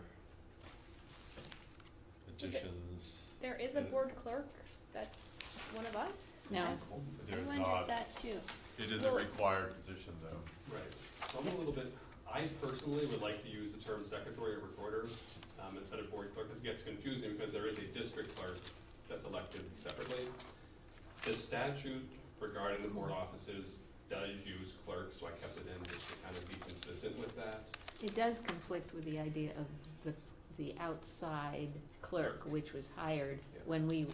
additions? there is a board clerk that's one of us? No. There is I wondered not. that too. It is a Well- required position, though. Right. So I'm a little bit, I personally would like to use the term secretary or recorder instead of board clerk. It gets confusing because there is a district clerk that's elected separately. The statute regarding the board offices does use clerk, so I kept it in just to kind of be consistent with that. It does conflict with the idea of the outside clerk, which was hired Yeah. when we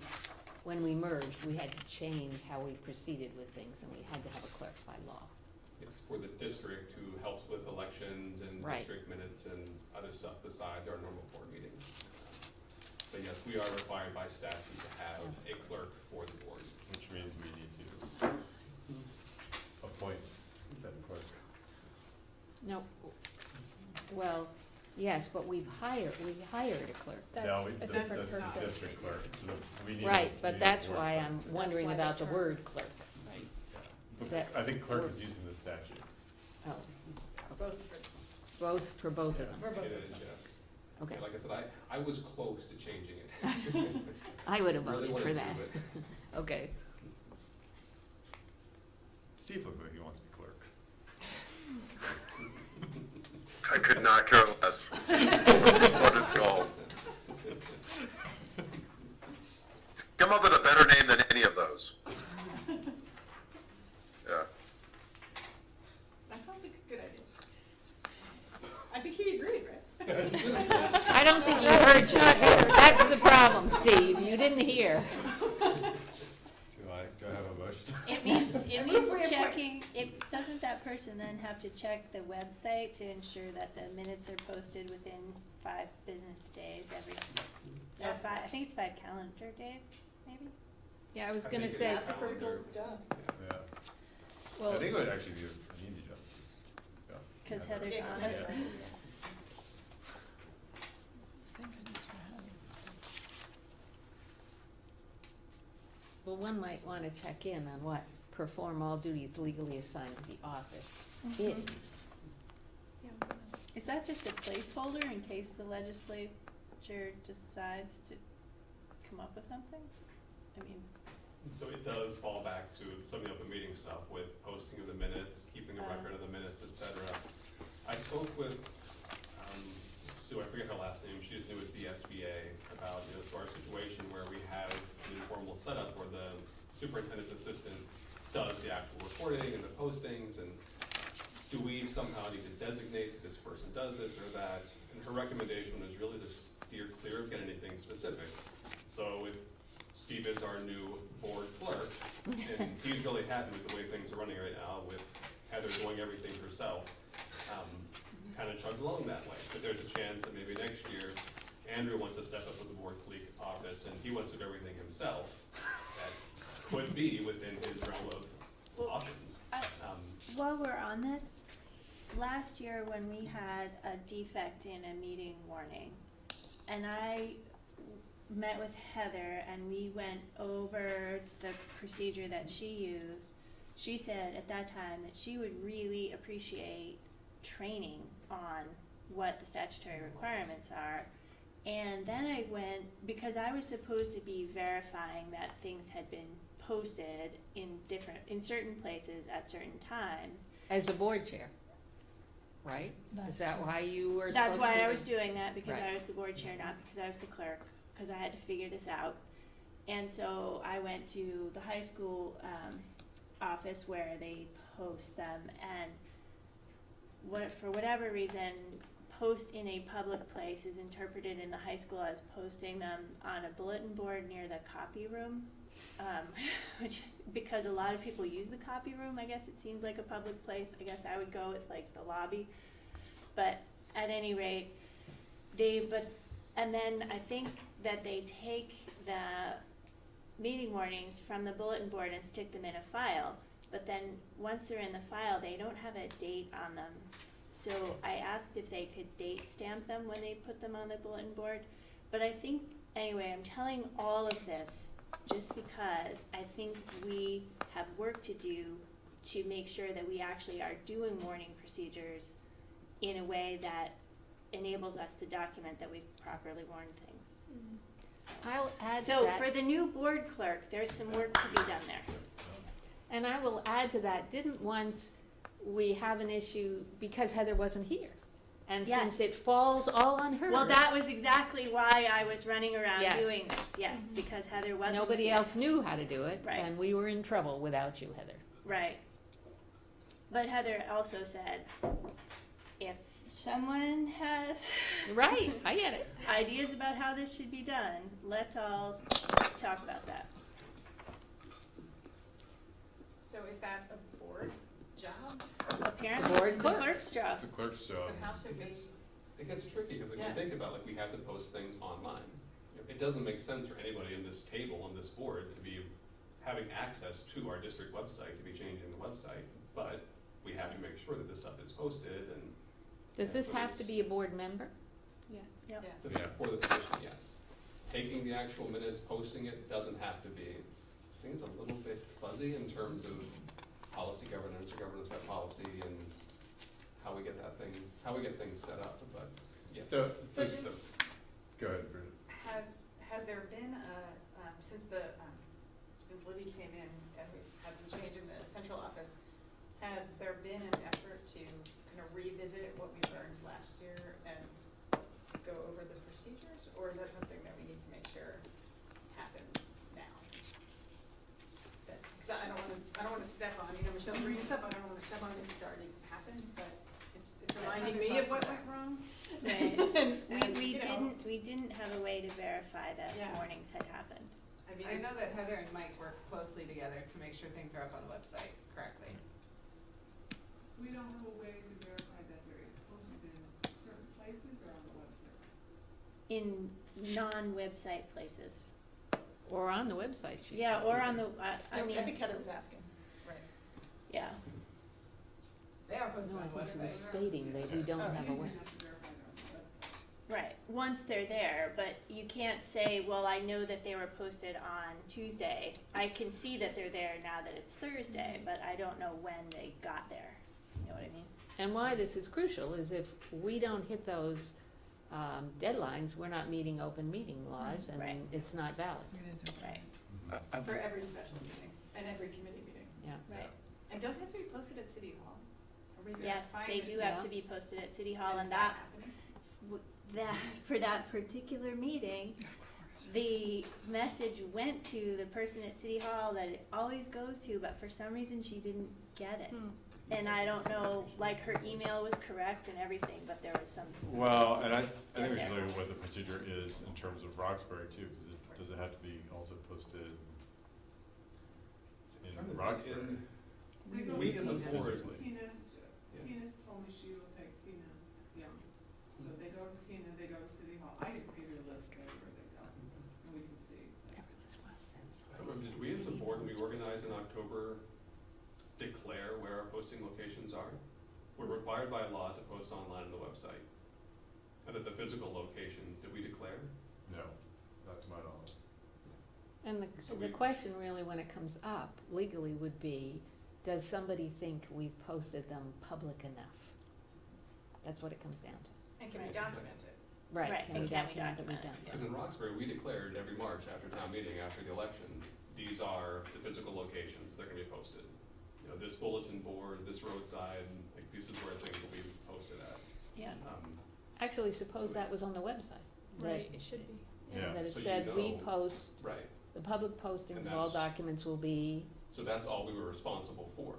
merged. We had to change how we proceeded with things, and we had to have a clerk by law. It's for the district who helps with elections and Right. district minutes and other stuff besides our normal board meetings. But yes, we are required by statute to have a clerk for the board. Which means we need to appoint said clerk. No, well, yes, but we hired a clerk. No, That's a that's different the person. district clerk, so we need. Right, we but need a that's board why clerk. I'm wondering why about the the term. word clerk. Yeah. But That- I think clerk is used in the statute. Oh, Both for, for both of them. for both It of is, them. yes. Okay, Like I said, I was close to changing it. I would have Really voted for wanted that. to, but Okay. Steve looks like he wants to be clerk. I could not care less what it's called. Come up with a better name than any of those. Yeah. That sounds like a good idea. I think he agreed, right? I don't think you heard Chuck. That's the problem, Steve. You didn't hear. Do I have a motion? It means checking, doesn't that person then have to check the website to ensure that the minutes are posted within 5 business days or I think it's 5 calendar days, maybe? Yeah, I was I gonna think say, it's calendar. job. Yeah. well, I think it would actually be an easy job. because Heather's Yeah, 'cause on Heather it. does it, yeah. Thank goodness for Heather. Well, one might wanna check in on what perform all duties legally assigned to the office Mhm. is. Is that just a placeholder in case the legislature decides to come up with something? I mean, So it does fall back to some of the open meeting stuff with posting of the minutes, keeping a record of the minutes, et cetera. I spoke with, Sue, I forget her last name, she was new with BSBA, about, to our situation where we have an informal setup where the superintendent's assistant does the actual reporting and the postings, and do we somehow need to designate that this person does it or that? And her recommendation was really to steer clear of getting anything specific. So if Steve is our new board clerk, and he's really happy with the way things are running right now, with Heather doing everything herself, kind of chug along that way. But there's a chance that maybe next year, Andrew wants to step up with the board clerk office, and he wants to do everything himself. That could be within his realm of options. while we're on this, last year when we had a defect in a meeting warning, and I met with Heather and we went over the procedure that she used, she said at that time that she would really appreciate training on what the statutory requirements are. And then I went, because I was supposed to be verifying that things had been posted in certain places at certain times. As a board chair, right? That's Is that true. why you were supposed That's to why be I was doing that, because Right. I was the board chair, not because I was the clerk, because I had to figure this out. And so I went to the high school office where they post them, and for whatever reason, post in a public place is interpreted in the high school as posting them on a bulletin board near the copy room, which, because a lot of people use the copy room, I guess it seems like a public place. I guess I would go with like the lobby. But at any rate, and then I think that they take the meeting warnings from the bulletin board and stick them in a file. But then once they're in the file, they don't have a date on them. So I asked if they could date stamp them when they put them on the bulletin board. But I think, anyway, I'm telling all of this just because I think we have work to do to make sure that we actually are doing warning procedures in a way that enables us to document that we've properly warned things. I'll add to So that. for the new board clerk, there's some work to be done there. And I will add to that, didn't once we have an issue because Heather wasn't here? And since Yes. it falls all on her. Well, that was exactly why I was running around Yes. doing this, yes, because Heather wasn't Nobody here. else knew how to do it, Right. and we were in trouble without you, Heather. Right. But Heather also said, if someone has Right, I get it. ideas about how this should be done, let's all talk about that. So is that a board job? Apparently, The board it's the clerk. clerk's job. It's a clerk's job. So how should we? It gets tricky, because if Yeah. you think about, like, we have to post things online. It doesn't make sense for anybody in this table, on this board, to be having access to our district website, to be changing the website, but we have to make sure that this stuff is posted, and Does this so have it's- to be a board member? Yes. Yep. Yes. Yeah. for the position, yes. Taking the actual minutes, posting it, doesn't have to be. I think it's a little bit fuzzy in terms of policy governance or governance by policy and how we get things set up, but yes. So, So since, just- go ahead, Bridget. Has there been since Libby came in and we've had some change in the central office, has there been an effort to kind of revisit what we learned last year and go over the procedures, or is that something that we need to make sure happens now? Because I don't wanna step on, Michelle's bringing this up, I don't wanna step on it if it's already happened, but it's reminding me of what went wrong. Right. And, We you know, didn't have a way to verify that Yeah. warnings had happened. I know that Heather and Mike work closely together to make sure things are up on the website correctly. We don't have a way to verify that they're posted in certain places or on the website. In non-website places. Or on the website, she said. Yeah, or on the, I I mean, think Heather was asking. Right. yeah. They are posted No, on I the think she was website. stating that we don't have a web. Right, once they're there, but you can't say, well, I know that they were posted on Tuesday. I can see that they're there now that it's Thursday, but I don't know when they got there. You know what I mean? And why this is crucial is if we don't hit those deadlines, we're not meeting open meeting laws, and Right. it's not valid. It is okay. Right, For every special meeting and every committee meeting. Yeah. right. And don't they have to be posted at City Hall? Are we Yes, verifying they that- do have Yeah. to be posted at City Hall, is and that, happening? that, for that particular meeting, the message went to the person at City Hall that it always goes to, but for some reason she didn't get it. And I don't know, like, her email was correct and everything, but there was some. Well, and I think we should look at what the procedure is in terms of Roxbury too, because does it have to be also posted in Roxbury? We as a board, Tina's told me she will take Tina, yeah. So they go to Tina, they go to City Hall. I can give you a list of where they go, and we can see. did we as a board, when we organized in October, declare where our posting locations are? We're required by law to post online on the website. And at the physical locations, did we declare? No, not to my knowledge. And So the we- question really, when it comes up legally, would be, does somebody think we've posted them public enough? That's what it comes down to. And can we Right. document it? Right, Right, can we and can we document that we've document done? it? Because in Roxbury, we declared every March after town meeting, after the election, these are the physical locations, they're gonna be posted. You know, this bulletin board, this roadside, like, this is where things will be posted at. Yeah. Actually, suppose that was on the website. that- Right, it should be. Yeah. That it So you said, we know- post, Right, the public postings And of all that's- documents will be, so that's all we were responsible for.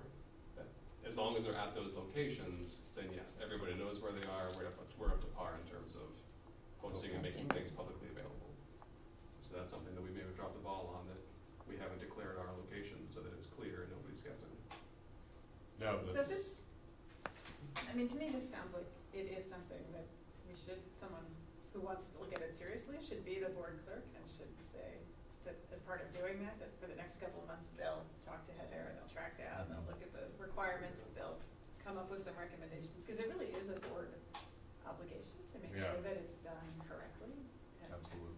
That- As long as they're at those locations, then yes, everybody knows where they are, we're up to par in terms of posting and making Posting. things publicly available. So that's something that we may have dropped the ball on, that we haven't declared our location so that it's clear and nobody's guessing. No, So that's, this, I mean, to me, this sounds like it is something that we should, someone who wants to look at it seriously should be the board clerk and should say that as part of doing that, that for the next couple of months, they'll talk to Heather and they'll track down, they'll look at the requirements, they'll come up with some recommendations, because it really is a board obligation to make Yeah. sure that it's done correctly. And absolutely.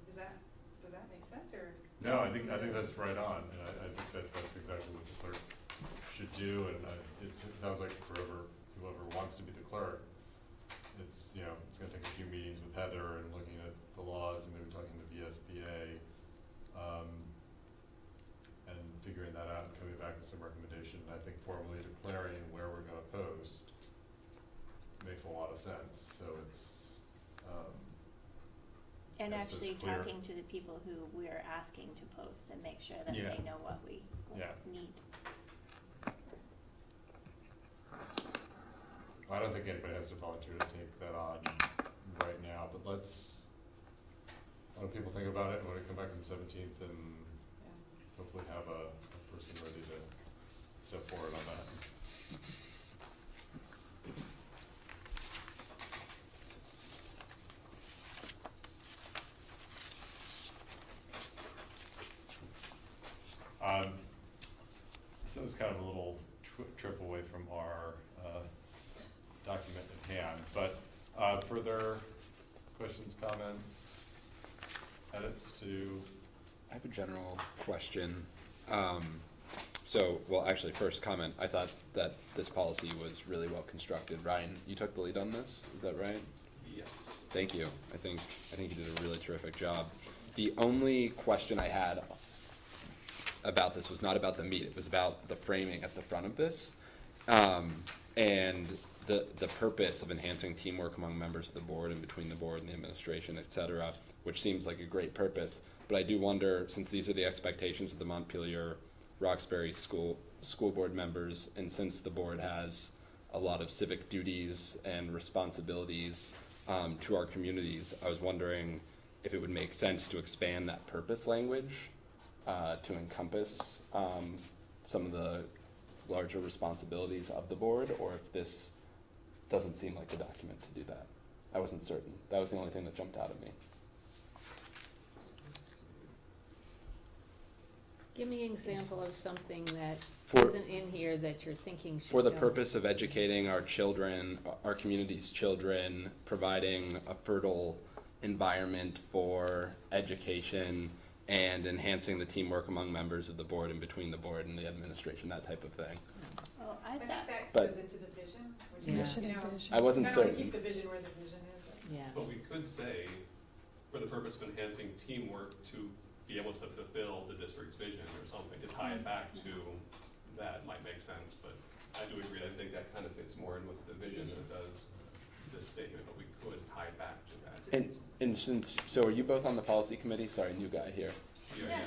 does that make sense, or? No, I think that's right on, and I think that's exactly what the clerk should do, and it sounds like whoever wants to be the clerk, it's, you know, it's gonna take a few meetings with Heather and looking at the laws and maybe talking to VSBA, and figuring that out and coming back with some recommendation. I think formally declaring where we're gonna post makes a lot of sense, so it's, And Yeah, so it's actually clear. talking to the people who we are asking to post and make sure that Yeah. they know what we Yeah. need. I don't think anybody has to volunteer to take that on right now, but why don't people think about it, and when we come back on the 17th, and hopefully have a person ready to step forward on that. So it's kind of a little trip away from our document at hand, but further questions, comments, edits to? I have a general question. Well, actually, first comment, I thought that this policy was really well constructed. Ryan, you took the lead on this, is that right? Yes. Thank you. I think you did a really terrific job. The only question I had about this was not about the meat, it was about the framing at the front of this. And the purpose of enhancing teamwork among members of the board and between the board and the administration, et cetera, which seems like a great purpose. But I do wonder, since these are the expectations of the Montpelier-Roxbury school board members, and since the board has a lot of civic duties and responsibilities to our communities, I was wondering if it would make sense to expand that purpose language to encompass some of the larger responsibilities of the board, or if this doesn't seem like the document to do that. I wasn't certain. That was the only thing that jumped out at me. give me an example of something that isn't in here that you're thinking should For the go? purpose of educating our children, our community's children, providing a fertile environment for education and enhancing the teamwork among members of the board and between the board and the administration, that type of thing. Well, I think that But- goes into the vision, which Yeah. is, you know, I wasn't you kinda wanna certain. keep the vision where the vision is. Yeah. But we could say, for the purpose of enhancing teamwork to be able to fulfill the district's vision or something, to tie it back to that might make sense, but I do agree, I think that kind of fits more in with the vision than it does this statement, but we could tie it back to that. And since, so are you both on the policy committee? Sorry, new guy here. Yeah.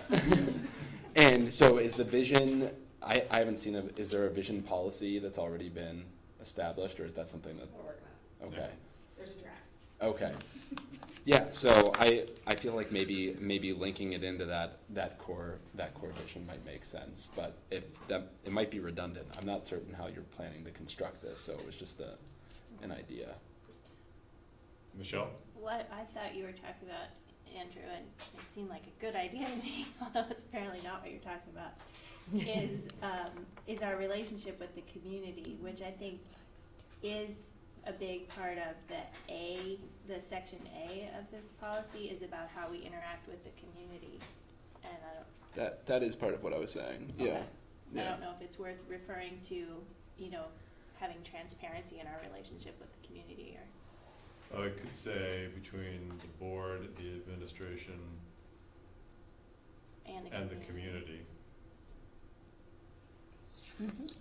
And so is the vision, I haven't seen is there a vision policy that's already been established, or is that something that? We're working on it. Okay, There's a draft. okay. Yeah, so I feel like maybe linking it into that core vision might make sense, but if that, it might be redundant. I'm not certain how you're planning to construct this, so it was just an idea. Michelle? What I thought you were talking about, Andrew, and it seemed like a good idea to me, although it's apparently not what you're talking about, is our relationship with the community, which I think is a big part of the section A of this policy is about how we interact with the community. And I don't. That is part of what I was saying, yeah. Okay. Yeah. I don't know if it's worth referring to, you know, having transparency in our relationship with the community or. I could say between the board, the administration, And the community.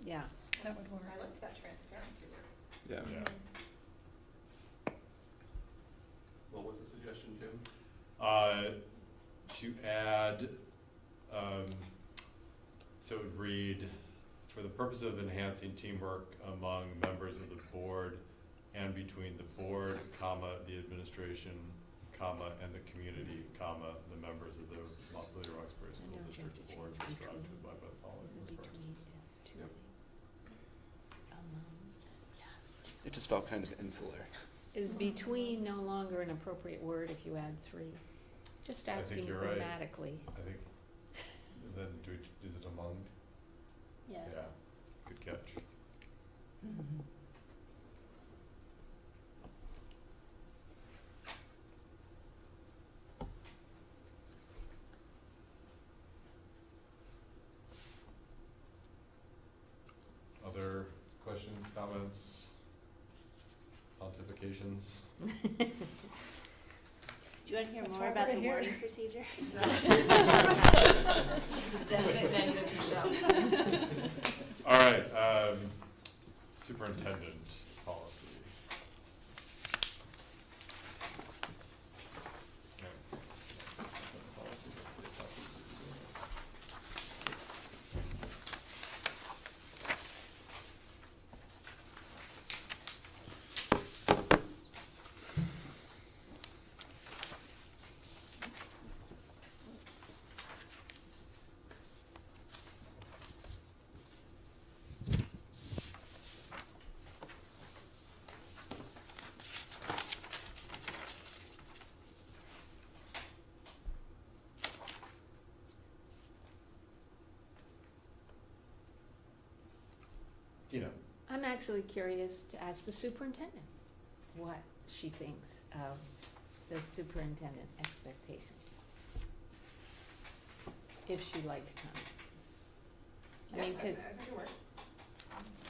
Yeah. That would work. I liked that transparency word. Yeah. What was the suggestion, Jim? To add, so it would read, for the purpose of enhancing teamwork among members of the board and between the board, comma, the administration, comma, and the community, comma, the members of the Montpelier-Roxbury School District Board will strive to abide by the following requirements. It just felt kind of insular. Is between no longer an appropriate word if you add three? Just I think asking you're right. grammatically. I think, then is it among? Yes. Yeah, good catch. Other questions, comments, pontifications? Do you want to hear That's more why about we're the here. warning procedure? It's a definite negative, Michelle. All right, superintendent policy. Policy, let's see if that was it. Dina. I'm actually curious to ask the superintendent what she thinks of the superintendent expectations. If she'd like to comment. I mean, I think it worked.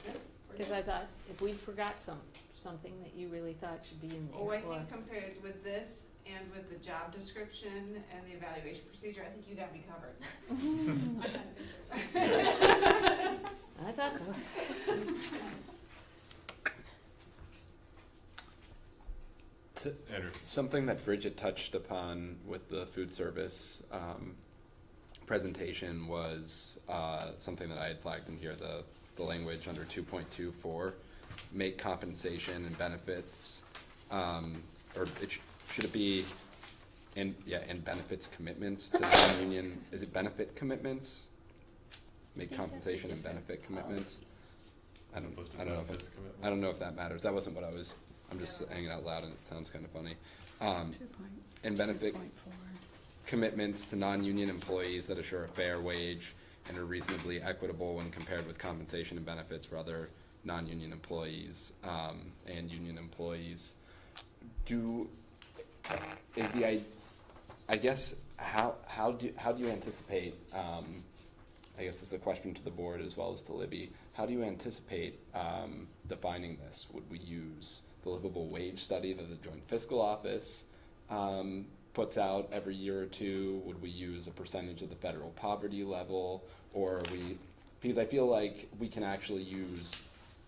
Good. We're because good. I thought if we forgot something that you really thought should be in there. Oh, I or- think compared with this and with the job description and the evaluation procedure, I think you got me covered. I kind of think so. I thought so. Andrew. Something that Bridget touched upon with the food service presentation was something that I had flagged in here, the language under 2.24, make compensation and benefits, or should it be, and benefits commitments to non-union, is it benefit commitments? Make compensation and benefit commitments? I don't know if that matters. That wasn't what I'm just saying it out loud and it sounds kind of funny. And benefit commitments to non-union employees that assure a fair wage and are reasonably equitable when compared with compensation and benefits for other non-union employees and union employees. I guess how do you anticipate? I guess this is a question to the board as well as to Libby. How do you anticipate defining this? Would we use the livable wage study that the Joint Fiscal Office puts out every year or two? Would we use a percentage of the federal poverty level? Or are we, because I feel like we can actually use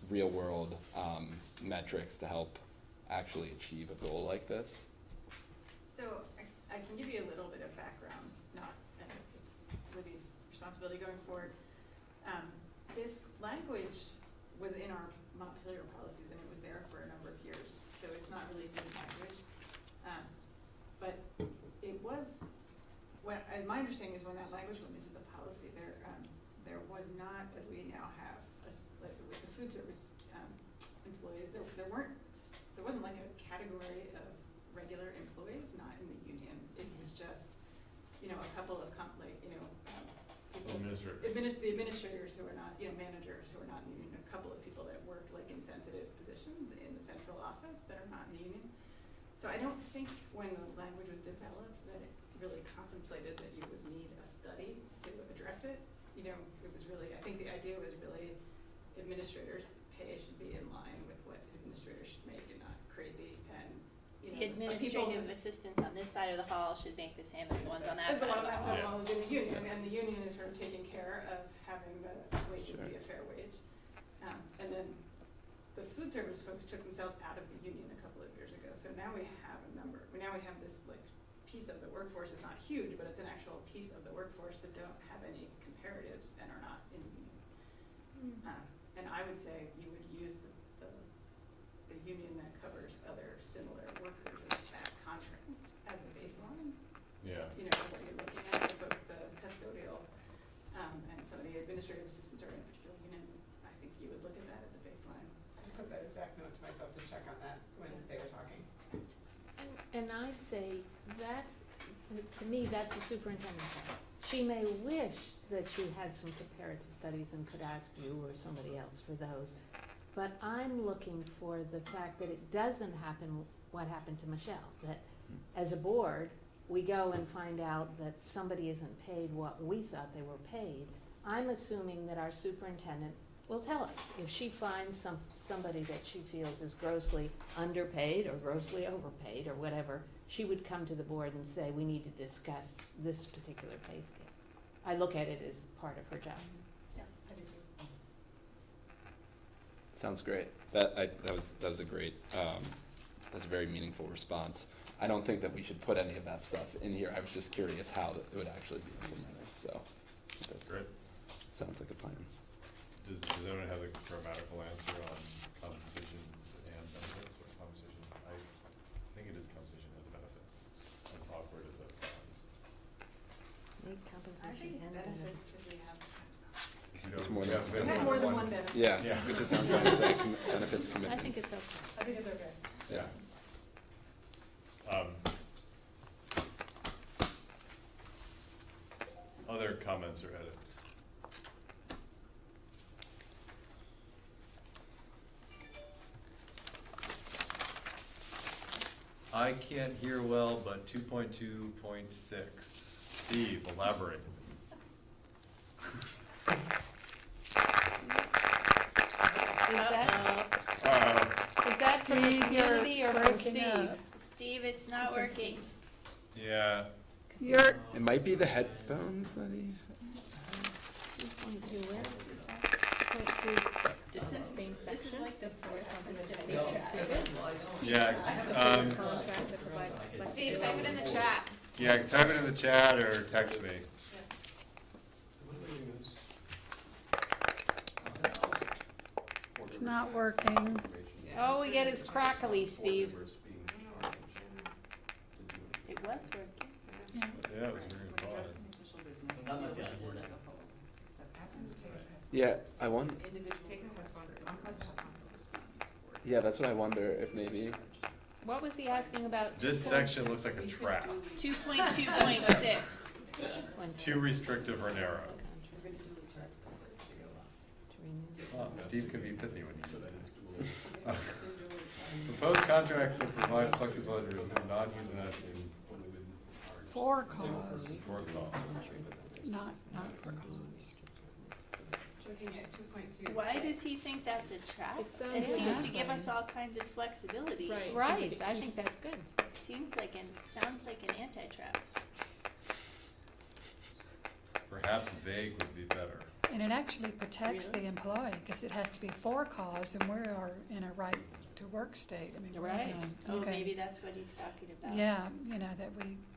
real world metrics to help actually achieve a goal like this? So I can give you a little bit of background, and it's Libby's responsibility going forward. This language was in our Montpelier policies, and it was there for a number of years, so it's not really new language. But it was, my understanding is when that language went into the policy, there was not, as we now have, like with the food service employees, there wasn't like a category of regular employees not in the union. It was just, a couple of people, the administrators who are not, managers who are not in the union, a couple of people that work like in sensitive positions in the central office that are not in the union. So I don't think when the language was developed that it really contemplated that you would need a study to address it. It was really, I think the idea was really administrators' pay should be in line with what administrators should make and not crazy. And the administrative assistants on this side of the hall should make the same as the ones on that side of the hall. As the one who's in the union, and the union is sort of taking care of having the wages be a fair wage. And then the food service folks took themselves out of the union a couple of years ago. So now we have this piece of the workforce. It's not huge, but it's an actual piece of the workforce that don't have any comparatives and are not in the union. And I would say you would use the union that covers other similar workers in that contract as a baseline. Yeah. What you're looking at, the custodial and some of the administrative assistants are in a particular union. I think you would look at that as a baseline. I put that exact note to myself to check on that when they were talking. And I'd say that, to me, that's a superintendent job. She may wish that she had some comparative studies and could ask you or somebody else for those. But I'm looking for the fact that it doesn't happen what happened to Michelle, that as a board, we go and find out that somebody isn't paid what we thought they were paid. I'm assuming that our superintendent will tell us if she finds somebody that she feels is grossly underpaid or grossly overpaid or whatever, she would come to the board and say, we need to discuss this particular pay scale. I look at it as part of her job. Yeah, I do too. Sounds great. That was a great, that's a very meaningful response. I don't think that we should put any of that stuff in here. I was just curious how it would actually be implemented. So that's great. Sounds like a plan. Does anyone have a grammatical answer on compensation and benefits, or compensation? I think it is compensation and benefits, as awkward as that sounds. I think it's benefits because we have. There's more we have more than one benefit. Yeah, it just sounds fine to say benefits commitments. I think it's okay. I think it's okay. Yeah. Other comments or edits? I can't hear well, but 2.2.6. Steve, elaborate. Is that from the community or from Steve? Steve, it's not working. Yeah. It might be the headphones that he. This is same section. This is like the fourth Yeah. Steve, type it in the chat. Yeah, type it in the chat or text me. It's not working. All we get is crackly, Steve. It was working. Yeah, it was very broad. That might be on his end. Yeah, I wonder. Yeah, that's what I wonder if maybe. What was he asking about? This section looks like a trap. 2.2.6. Too restrictive or narrow. Steve can be pithy when he says it. Proposed contracts that provide flexibility with non-unionizing. For cause, For cause. not for cause. Looking at 2.2. Why does he think that's a trap? It sounds It seems to give Exactly. us all kinds of flexibility. Right. Right, I think that's good. Seems like sounds like an anti-trap. Perhaps vague would be better. And it actually protects Really? the employee, because it has to be for cause, and we are in a right to work state. I mean, we're Right. in a- Oh, okay. maybe that's what he's talking about. Yeah, you know, that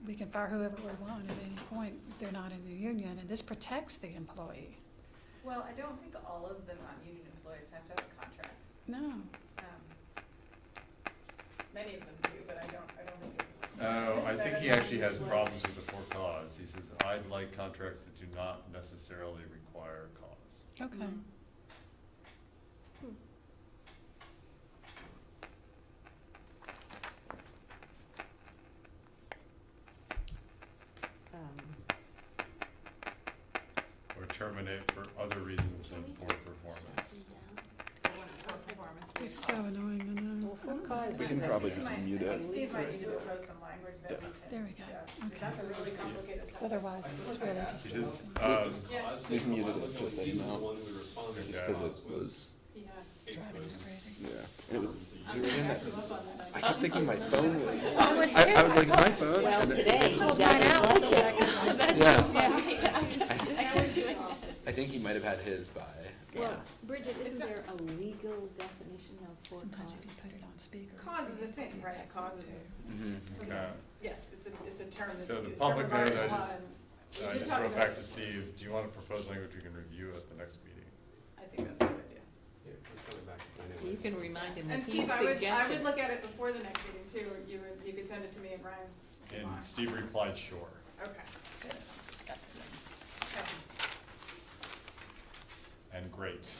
we can fire whoever we want at any point, if they're not in the union, and this protects the employee. Well, I don't think all of the non-union employees have to have a contract. No, Many of them do, but I don't think it's. Oh, I think he actually has problems with the for cause. He says, I'd like contracts that do not necessarily require cause. okay. Or terminate for other reasons than poor performance. It's so annoying, I know. Well, for cause. We can probably just mute it. Steve might need to propose some language that we can. There we go. Okay. That's a really complicated topic. 'Cause otherwise, it's really He just. says, We can mute it just so you know, just Okay. because it was, Driving us crazy. yeah, and it was, we were in it. Up on that. I kept thinking my phone was, I was I was like, my phone? Well, And then- today, he Pulled doesn't mine out like so that I it. could like. Yeah. I know we're doing that. I think he might have had his by. Well, Bridget, isn't there a legal definition of for Sometimes cause? if you put it on speaker. Cause is a thing, right? Cause is a, Mm-hmm. Okay. yes, it's a term that's So the used. public Government knows, law I and- just wrote back to Steve, do you want to propose language we can review at the next meeting? I think that's a good idea. Yeah, it's coming back to mine anyway. You can remind him And that he Steve, I would suggested. look at it before the next meeting too, or you could send it to me and Brian. And Steve replied, sure. Okay. And great.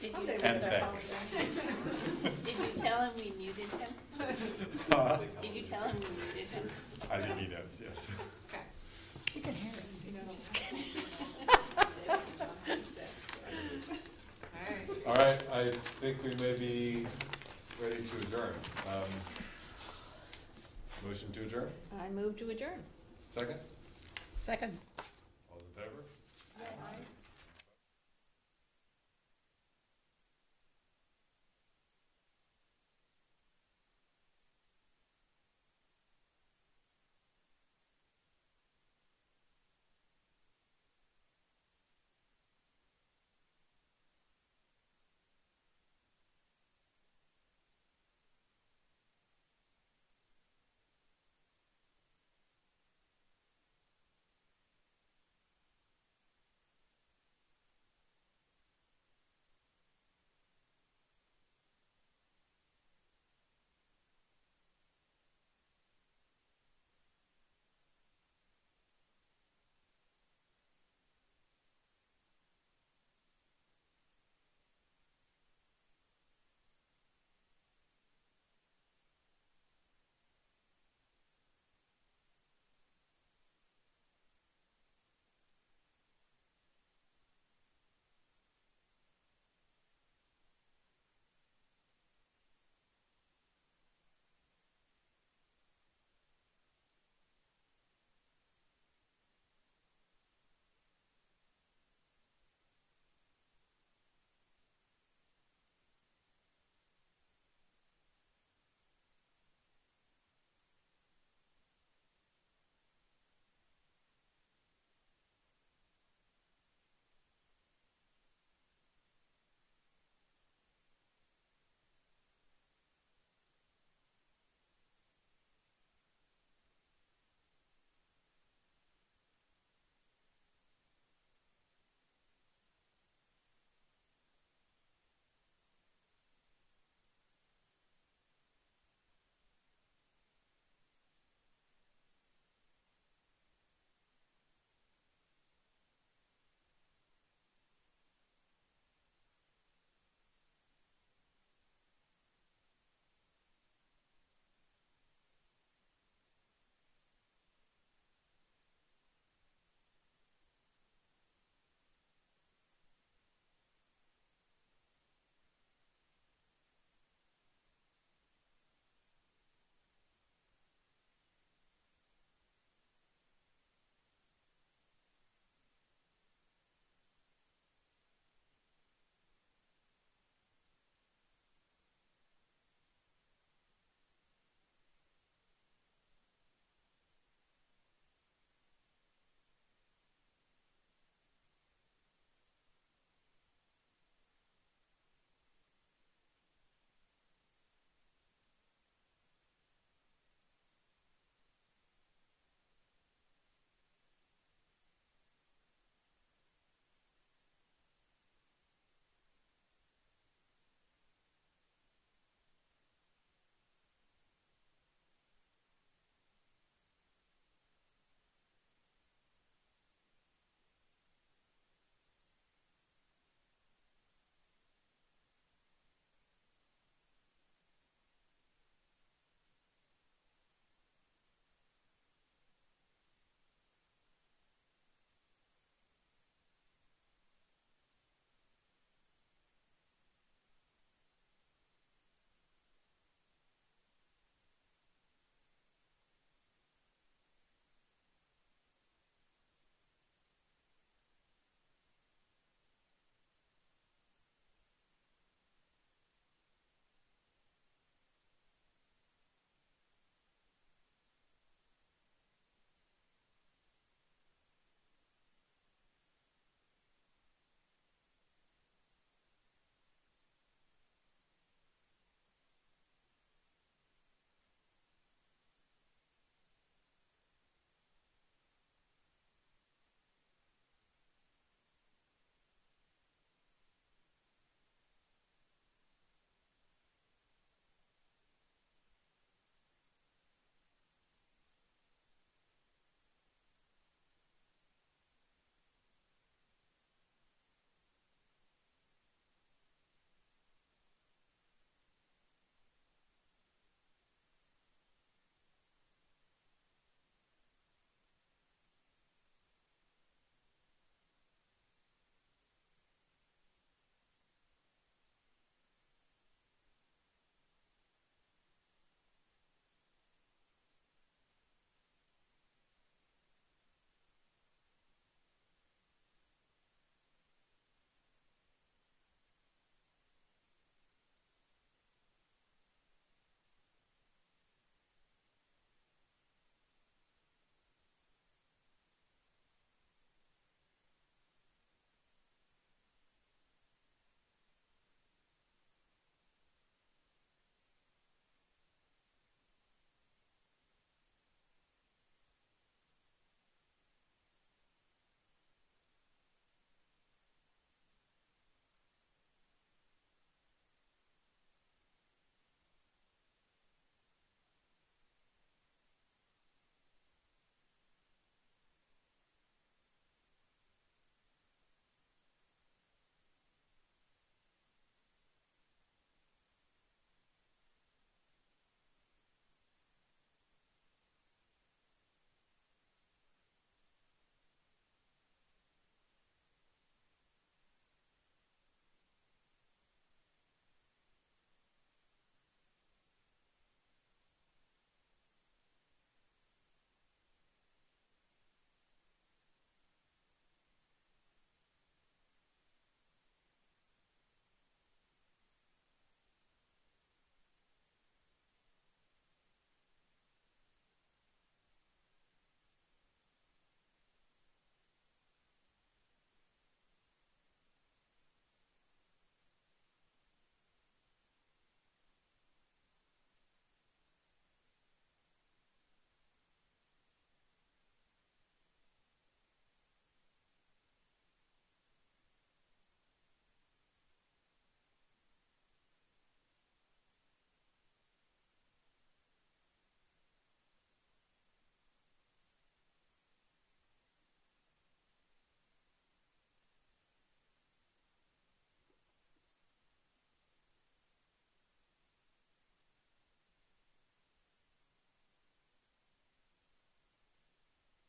Did Someday you, we'll And say thanks. did you tell him we muted him? Did you tell him we muted him? I think he knows, yes. Okay. He can hear us, he was just kidding. Alright. All right, I think we may be ready to adjourn. Motion to adjourn, I move to adjourn. second? Second.